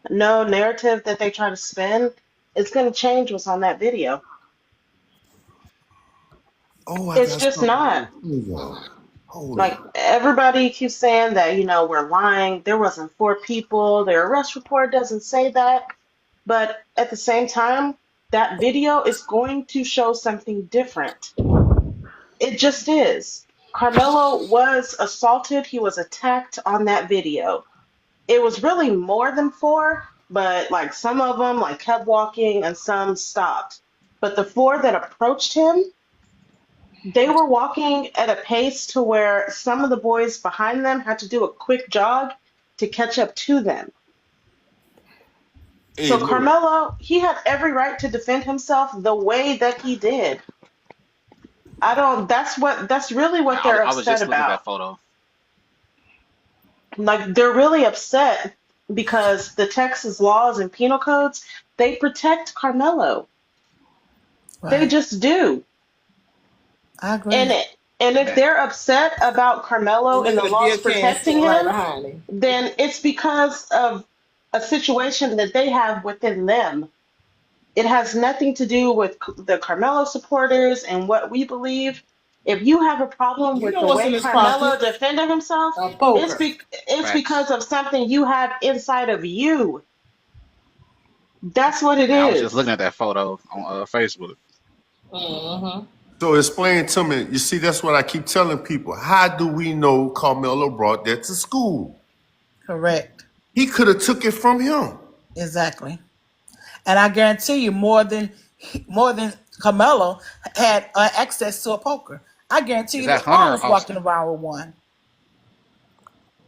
no narrative that they try to spin is going to change what's on that video. Oh, I It's got just something not. on. Hold on. Hold Like on. everybody keeps saying that, we're lying. There wasn't 4 people. The arrest report doesn't say that. But at the same time, that video is going to show something different. It just is. Carmelo was assaulted. He was attacked on that video. It was really more than 4, but like some of them like kept walking and some stopped. But the 4 that approached him, they were walking at a pace to where some of the boys behind them had to do a quick jog to catch up to them. Hey, So look. Carmelo, he had every right to defend himself the way that he did. That's really what they're I was upset just looking at about. that photo. Like they're really upset because the Texas laws and penal codes, they protect Carmelo. They Right. just do. I agree. And if they're upset about Carmelo Look and at the the Bill laws Cast protecting sitting right him, behind him. then it's because of a situation that they have within them. It has nothing to do with the Carmelo supporters and what we believe. If you have a problem You with know the what's in way his Carmelo pocket? defended himself, A poker. it's Facts. because of something you have inside of you. That's what it Yeah, I was just is. looking at that photo on Facebook. Mm-hmm. So explain to me. You see, that's what I keep telling people. How do we know Carmelo brought that to school? Correct. He could have took it from him. Exactly. And I guarantee you, more than Carmelo had access to a poker. I guarantee Is you, that that Hunter Paul or was walking Austin? around with one.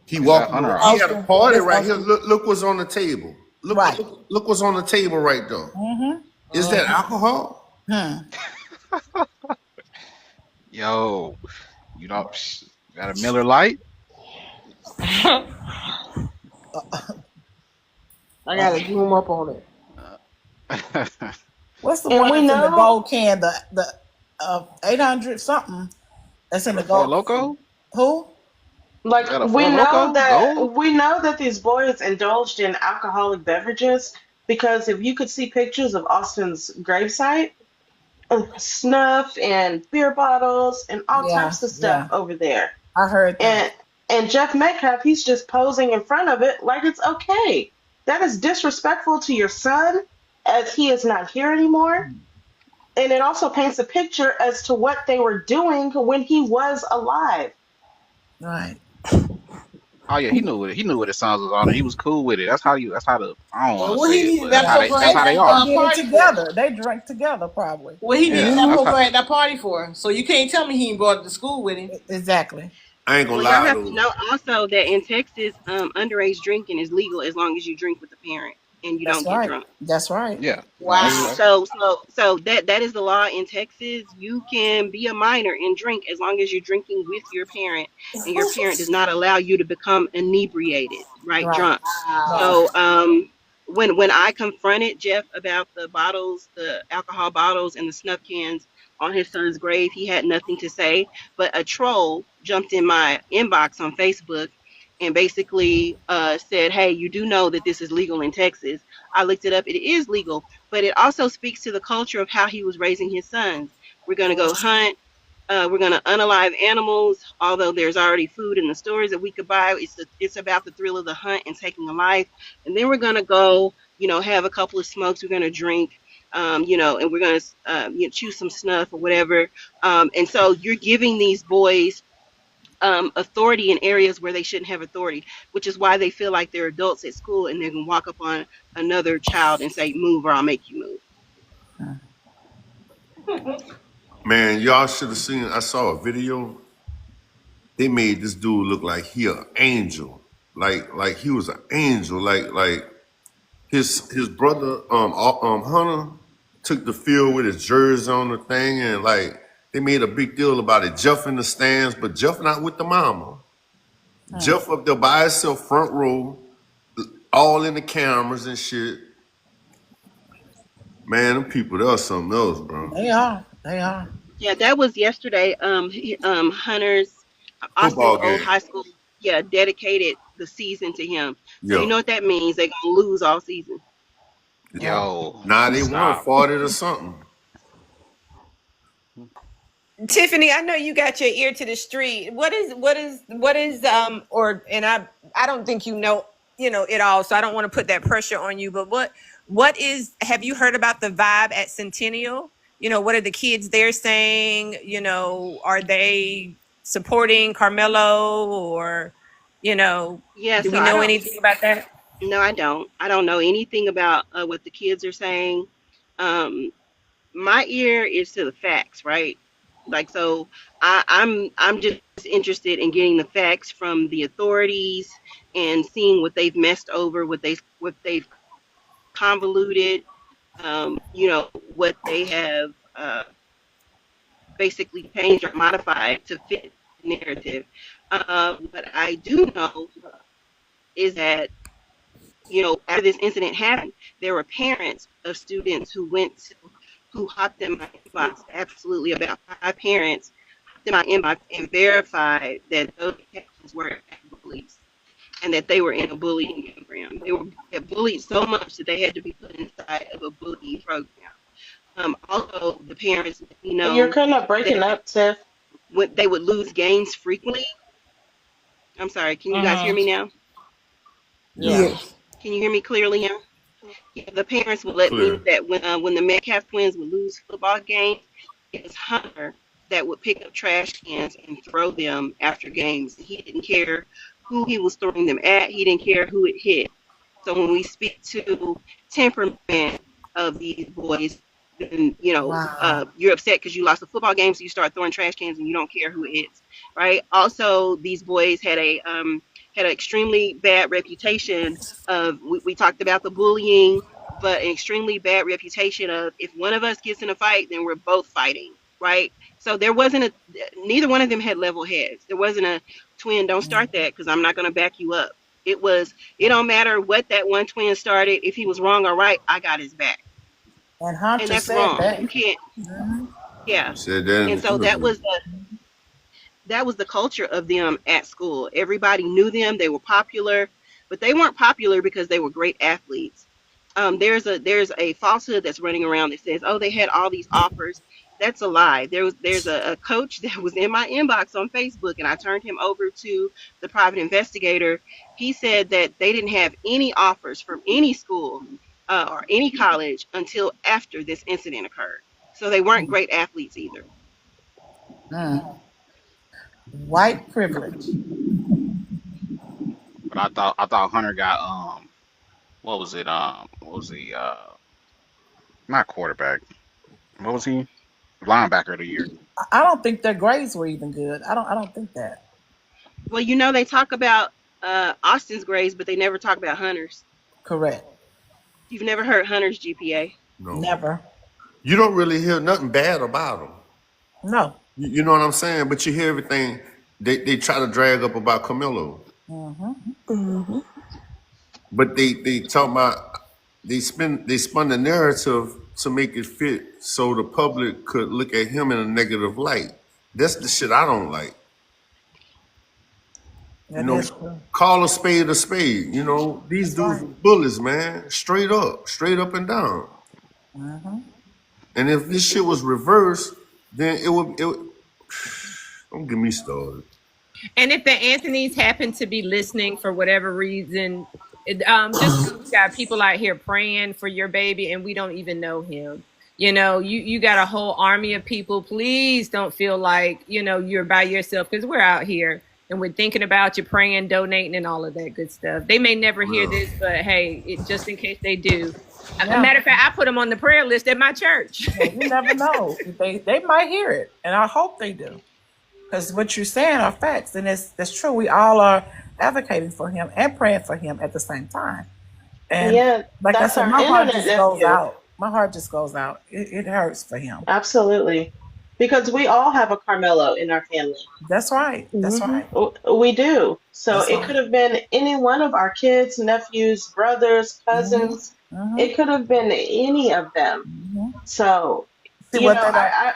He Is that walking Hunter or around. He had Austin? a party That's right here. Austin. Look what's on the table. Right. Look what's on the table right there. Mm-hmm. Is that alcohol? Yo, you know, got a Miller Lite? I gotta zoom up on it. What's the And one we that's in the know, gold can? The 800 something that's in the Four gold. Loco? Who? like Is that a we Four know Loco? that Gold? these boys indulged in alcoholic beverages because if you could see pictures of Austin's gravesite, snuff and beer bottles and all Yeah, types of stuff yeah. over there. I heard that. And Jeff Metcalf, he's just posing in front of it like it's okay. That is disrespectful to your son as he is not here anymore. And it also paints a picture as to what they were doing when he was alive. Right. Oh yeah, he knew what his sons was on, and he was cool with it. That's how the I don't want to What say he it, needed but that poker that's how they They are. did it party for? together. They drank together, probably. What he needed Yeah, that that's poker how. at that party for? So you can't tell me he ain't brought it to school with him. Exactly. I ain't gonna Well, y'all lie have to though. know also that in Texas, underage drinking is legal as long as you drink with the parent and you That's don't get right. drunk. That's right. Yeah. Wow. So that is the law in Texas. You can be a minor and drink as long as you're drinking with your parent, and your parent does not allow you to become inebriated, right, Right. drunk. Wow. So when I confronted Jeff about the bottles, the alcohol bottles and the snuff cans on his son's grave, he had nothing to say. But a troll jumped in my inbox on Facebook and basically said, "Hey, you do know that this is legal in Texas." I looked it up. It is legal, but it also speaks to the culture of how he was raising his sons. We're going to go hunt. We're going to unalive animals, although there's already food in the stores that we could buy. It's about the thrill of the hunt and taking a life. And then we're going to go, have a couple of smokes. We're going to drink, and we're going to chew some snuff or whatever. And so you're giving these boys authority in areas where they shouldn't have authority, which is why they feel like they're adults at school and they can walk up on another child and say, "Move or I'll make you move." Man, y'all should have seen. I saw a video. They made this dude look like he an angel, like he was an angel, like his brother Hunter took the field with his jersey on the thing, and like they made a big deal about it. Jeff in the stands, but Jeff not with the mama. Jeff up there by himself, front row, all in the cameras and shit. Man, them people, they're something else, bro. They are. They are. Yeah, that was yesterday. Hunter's Football Austin's old game. high school. dedicated the season to him. So you know Yo, what that means? They're gonna lose all season. Yo, nah, they won stop. 40 to something. Tiffany, I know you got your ear to the street. What is or and I don't think you know it all, so I don't want to put that pressure on you, but what is, have you heard about the vibe at Centennial? What are the kids there saying? Are they supporting Carmelo, or Yeah, do so we know anything about that? No, I don't. I don't know anything about what the kids are saying. My ear is to the facts, right? Like, so I'm just interested in getting the facts from the authorities and seeing what they've messed over, what they've convoluted, what they have basically changed or modified to fit the narrative. What I do know is that after this incident happened, there were parents of students who hopped in my inbox, absolutely about 5 parents hopped in my inbox and verified that those captions were bullies and that they were in a bullying program. They were bullied so much that they had to be put inside of a bullying program. Also, the parents, You're kind of breaking up, Tiff. they would lose games frequently. I'm sorry, can you guys hear me now? Yeah. Can you hear me clearly now? Yeah, the parents would let me know that when the Metcalf twins would lose football games, it was Hunter that would pick up trash cans and throw them after games. He didn't care who he was throwing them at. He didn't care who it hit. So when we speak to temperament of these boys, then you're upset because you lost a football game, so you start throwing trash cans and you don't care who it hits, right? Also, these boys had an extremely bad reputation of, we talked about the bullying, but an extremely bad reputation of, if one of us gets in a fight, then we're both fighting, right? So neither one of them had level heads. There wasn't a twin, don't start that because I'm not going to back you up. It don't matter what that one twin started. If he was wrong or right, I got his back. And Hunter And that's said wrong. that. You can't, yeah. Said that in And the so that interview. was the culture of them at school. Everybody knew them. They were popular, but they weren't popular because they were great athletes. There's a falsehood that's running around that says, oh, they had all these offers. That's a lie. There's a coach that was in my inbox on Facebook, and I turned him over to the private investigator. He said that they didn't have any offers from any school or any college until after this incident occurred. So they weren't great athletes either. White privilege. But I thought Hunter got what was he not quarterback. What was he? Linebacker of the year. I don't think their grades were even good. I don't think that. Well, they talk about Austin's grades, but they never talk about Hunter's. Correct. You've never heard Hunter's GPA? No. Never. You don't really hear nothing bad about them. No. You know what I'm saying? But you hear everything they try to drag up about Camilo. But they talk about, they spun the narrative to make it fit so the public could look at him in a negative light. That's the shit I don't like. That is true. Call a spade a spade. These dudes are bullies, man. Straight up and down. And if this shit was reversed, then it would don't get me started. And if the Anthonys happen to be listening for whatever reason, just we got people out here praying for your baby, and we don't even know him. You got a whole army of people. Please don't feel like you're by yourself, because we're out here and we're thinking about you, praying, donating, and all of that good stuff. They may never hear this, but hey, just in case they do. As a matter of fact, I put them on the prayer list at my church. You never know. They might hear it, and I hope they do. Because what you're saying are facts, and that's true. We all are advocating for him and praying for him at the same time. And like I said, my heart just goes out. My heart just goes out. It hurts for him. Absolutely. Because we all have a Carmelo in our family. That's right. That's right. We do. So That's it right. could have been any one of our kids, nephews, brothers, cousins. It could have been any of them. So, I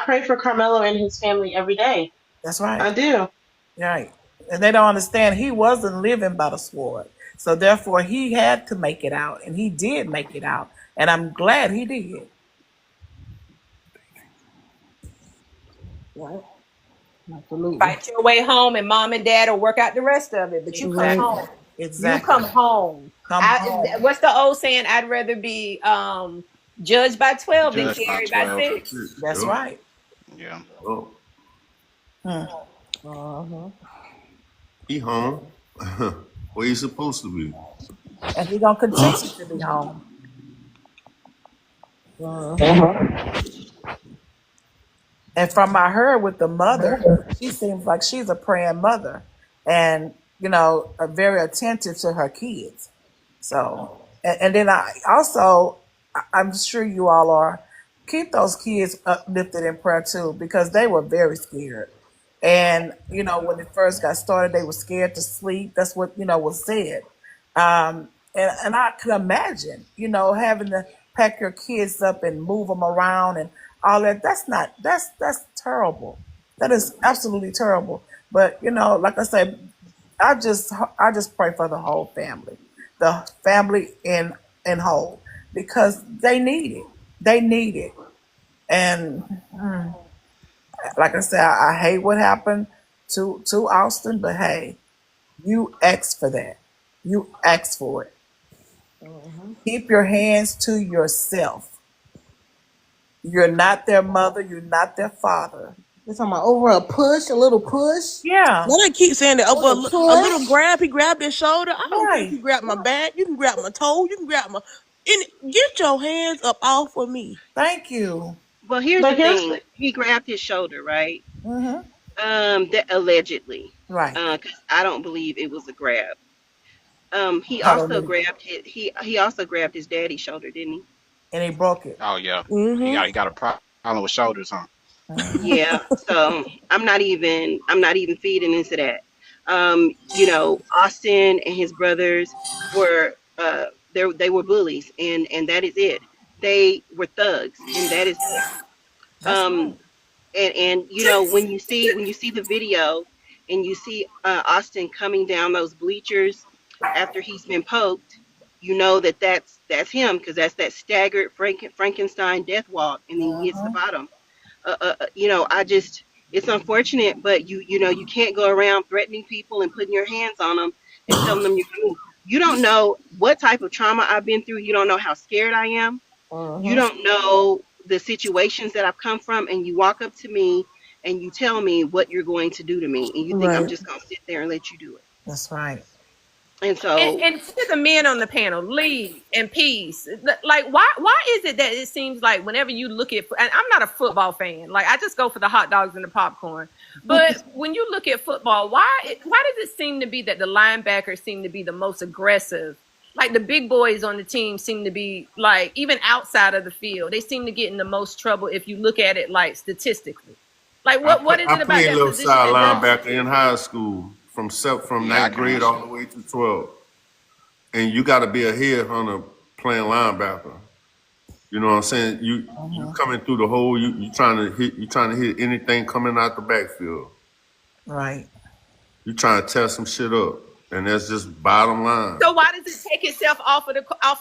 pray for Carmelo and his family every day. That's right. I do. Right. And they don't understand he wasn't living by the sword. So therefore he had to make it out. And he did make it out. And I'm glad he did. Right. Absolutely. Fight your way home, and mom and dad will work out the rest of it. But you come Right. home. Exactly. You come home. Come home. What's the old saying? I'd rather be judged by 12 than Judged by carried by 12. 6. That's Yup. right. Yeah. Oh, Uh-huh. he home. Where you supposed to be? And he's gonna continue to be home. And from I heard with the mother, she seems like she's a praying mother, and very attentive to her kids. So, and then I'm sure you all are, keep those kids uplifted in prayer too, because they were very scared. And when it first got started, they were scared to sleep. That's what was said. And I could imagine, having to pack your kids up and move them around and all that. That's terrible. That is absolutely terrible. But like I said, I just pray for the whole family, in whole, because they need it. They need it. And like I said, I hate what happened to Austin, but hey, you asked for that. You asked for it. Keep your hands to yourself. You're not their mother. You're not their father. They're talking about over a little push. Yeah. Why they keep saying that? A Over a little little push. grab, he grabbed his shoulder. I don't care if Right. you grab my back, you can grab my toe, you can grab my. Get your hands up off of me. Thank you. Well, here's But the here's thing. the He grabbed his shoulder, right? Mm-hmm. That allegedly. Right. 'Cause I don't believe it was a grab. He I don't also either. grabbed he also grabbed his daddy's shoulder, didn't he? And he broke it. Oh yeah. Mm-hmm. He got a problem with shoulders, huh? Yeah. So I'm not even feeding into that. Austin and his brothers were they were bullies, and that is it. They were thugs, and that is it. That's Um, right. and when you see the video and you see Austin coming down those bleachers after he's been poked, you know that's him, because that's that staggered Frankenstein death walk, and then he hits the bottom. It's unfortunate, but you can't go around threatening people and putting your hands on them and telling them you don't know what type of trauma I've been through. You don't know how scared I am. You don't know the situations that I've come from, and you walk up to me and you tell me what you're going to do to me, and you think I'm Right. just going to sit there and let you do it. That's right. And so, And to the men on the panel, leave and peace. Like, why is it that it seems like whenever you look at, and I'm not a football fan, like I just go for the hot dogs and the popcorn. But when you look at football, why does it seem to be that the linebackers seem to be the most aggressive? Like the big boys on the team seem to be like, even outside of the field, they seem to get in the most trouble if you look at it like statistically. Like what is I it about played that left position side that does? linebacker in high school from Yeah, I ninth can grade all understand. the way to 12. And you got to be a headhunter playing linebacker. You know what I'm saying? You coming through the hole. You trying to hit anything coming out the backfield. Right. You trying to tear some shit up, and that's just bottom line. So why does it take itself off of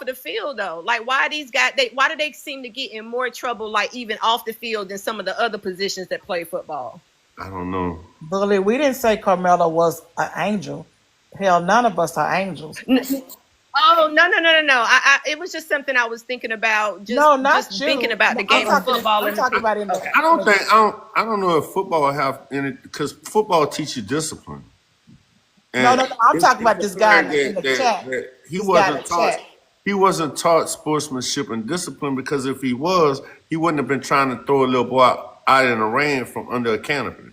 the field though? Like why these guys? Why do they seem to get in more trouble, like even off the field, than some of the other positions that play football? I don't know. Bully, we didn't say Carmelo was an angel. Hell, none of us are angels. Oh no! It was just something I was thinking about. No, not Just you. thinking about the I'm game of talking. football I'm and the talking people. about in the. Okay. I don't know if football have any, because football teach you discipline. No. I'm it's talking about the this guy fact in the chat. that he This guy in the wasn't taught. chat. He wasn't taught sportsmanship and discipline, because if he was, he wouldn't have been trying to throw a little boy out in the rain from under a canopy.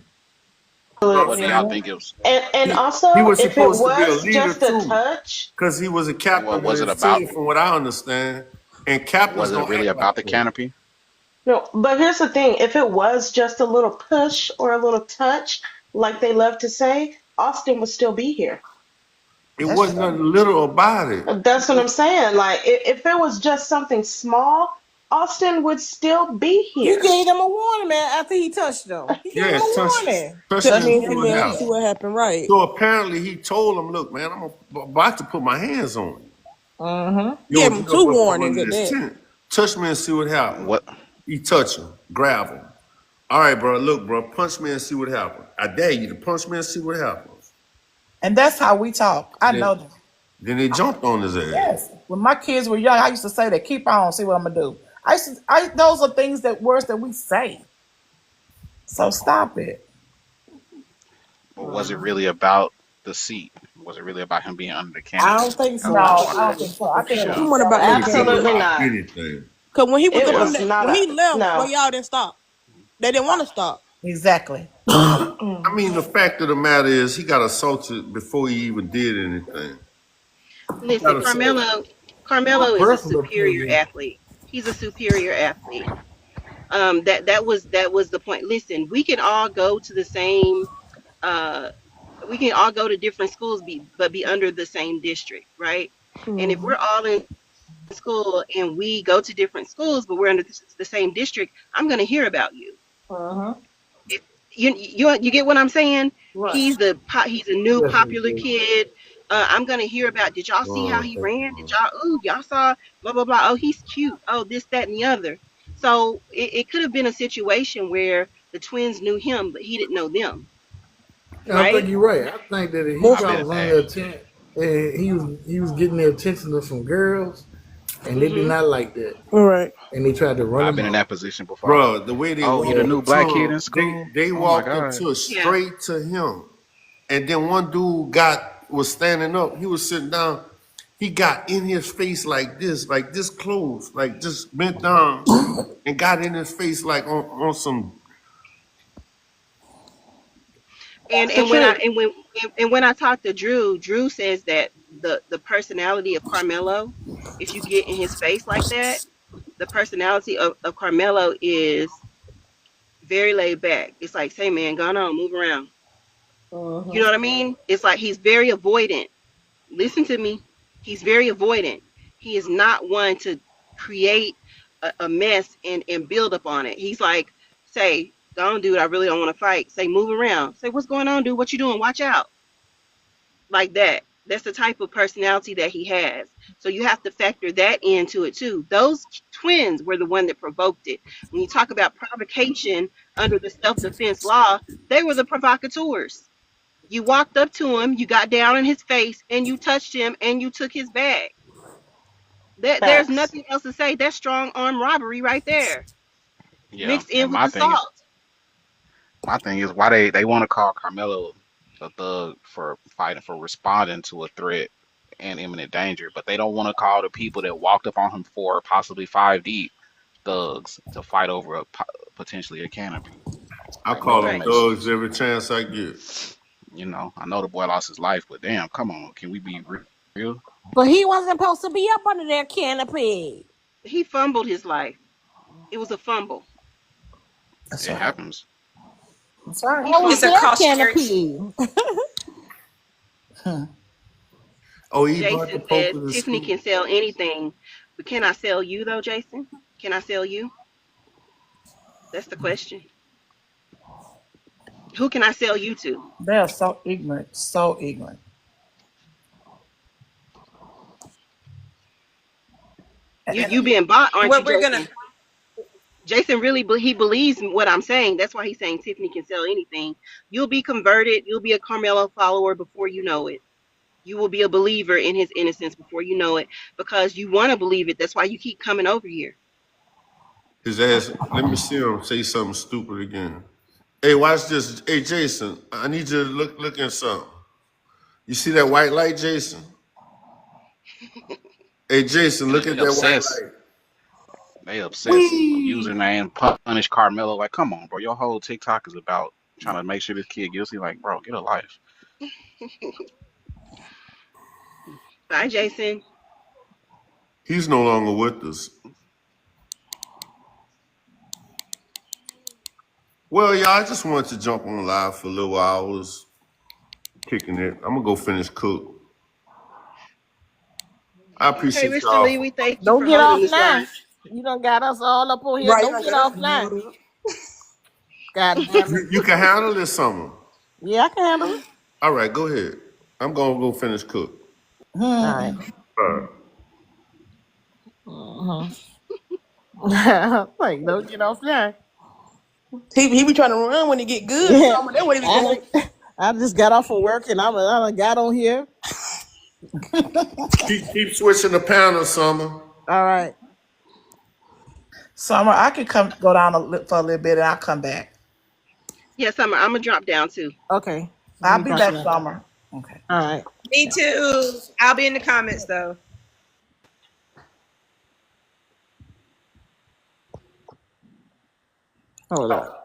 What do absolutely. y'all think it was? And also, He was if it supposed to be a was leader just a too, touch, because he was a captain What of was it his about? team, from what I understand. And captains Was it don't really act about the like that. canopy? no. But here's the thing: if it was just a little push or a little touch, like they love to say, Austin would still be here. It That's wasn't true. nothing little about it. That's what I'm saying. Like, if it was just something small, Austin would still be He here. gave them a warning, man, after he touched them. He gave Yeah, them a touch warning. touch Touch me me and and see see what what happens. happened, right? So apparently he told him, look, man, I'm about to put my hands on you. You Gave don't him get 2 up from warnings under at this that. tent. Touch me and see what happens. What? He touch him, grab him. All right, bro, look, bro, punch me and see what happens. I dare you to punch me and see what happens. And that's how we talk. I know that. Then they jumped on his ass. Yes. When my kids were young, I used to say that, keep on, see what I'm gonna do. Those are things words that we say. So stop it. But was it really about the seat? Was it really about him being under the canopy? I don't think so. No, I don't think so. I think He went about that Absolutely not. Anything. Because when he was It up was in not when he a left, no. well, y'all didn't stop. They didn't want to stop. Exactly. I mean, the fact of the matter is he got assaulted before he even did anything. Listen, Carmelo is a superior athlete. He's a superior athlete. That was the point. Listen, we can all go to the same. We can all go to different schools, but be under the same district, right? And if we're all in school and we go to different schools, but we're under the same district, I'm going to hear about you. You get what I'm saying? Right. He's a new popular kid. I'm gonna hear about. Did y'all see how he ran? Did y'all saw blah blah blah? Oh, he's cute. Oh, this, that, and the other. So it could have been a situation where the twins knew him, but he didn't know them. I think you're right. I think that he Most probably of was that. under attention. He was getting the attention of some girls, and they did not like that. All right. And they tried to run I've him been in off. that position before. Bro, the way they Oh, walked you the new up black to kid him, in school? they Oh my walked God. up to straight to him. And then one dude was standing up. He was sitting down. He got in his face like this close, like just bent down and got in his face like on some. And when I talked to Drew says that the personality of Carmelo, if you get in his face like that, the personality of Carmelo is very laid back. It's like, say, man, go on, move around. You know what I mean? It's like he's very avoidant. Listen to me. He's very avoidant. He is not one to create a mess and build up on it. He's like, say, go on, dude, I really don't want to fight. Say, move around. Say, what's going on, dude? What you doing? Watch out. Like that. That's the type of personality that he has. So you have to factor that into it too. Those twins were the one that provoked it. When you talk about provocation under the self-defense law, they were the provocateurs. You walked up to him, you got down in his face, and you touched him, and you took his bag. There's nothing else to say. That's strong arm robbery right there. Yeah. Mixed in And with assault. my thing is why they want to call Carmelo a thug for fighting, for responding to a threat and imminent danger, but they don't want to call the people that walked up on him for possibly 5 deep thugs to fight over potentially a canopy. I call them thugs every chance I get. You know, I know the boy lost his life, but damn, come on, can we be real? But he wasn't supposed to be up under that canopy. He fumbled his life. It was a fumble. It happens. That's right. It's a canopy. Oh, he brought the Jason Pope said to the Tiffany school. can sell anything, but can I sell you though, Jason? Can I sell you? That's the question. Who can I sell you to? They are so ignorant. So ignorant. You being bought, aren't Well, you, we're Jason? gonna. Jason really he believes what I'm saying. That's why he's saying Tiffany can sell anything. You'll be converted. You'll be a Carmelo follower before you know it. You will be a believer in his innocence before you know it, because you want to believe it. That's why you keep coming over here. His ass. Let me see him say something stupid again. Hey, watch this. Hey, Jason, I need you to look at something. You see that white light, Jason? Hey, Jason, look at that white Obsessed. light. They obsessed. Username punish Carmelo. Like, come on, bro. Your whole TikTok is about trying to make sure this kid guilty. Like, bro, get a life. Bye, Jason. He's no longer with us. Well, y'all, I just wanted to jump on live for a little while. I was kicking it. I'm gonna go finish cook. I Okay, appreciate Mr. y'all. Lee, we thank you Don't for get holding off this now. line. You done got us all up on here. Right, Don't I get got off us now. muted. God damn it. You can handle this summer. Yeah, I can handle it. All right, go ahead. I'm gonna go finish cook. All right. Like, don't get off now. He be trying to run when he get good. Yeah. Summer, that's what he be doing. I just got off of work and I done got on here. Keep switching the panel, Summer. All right. Summer, I could go down for a little bit and I'll come back. Yeah, Summer, I'm gonna drop down too. Okay. I'll be back, Summer. Okay. All right. Me too. I'll be in the comments though. Hold up.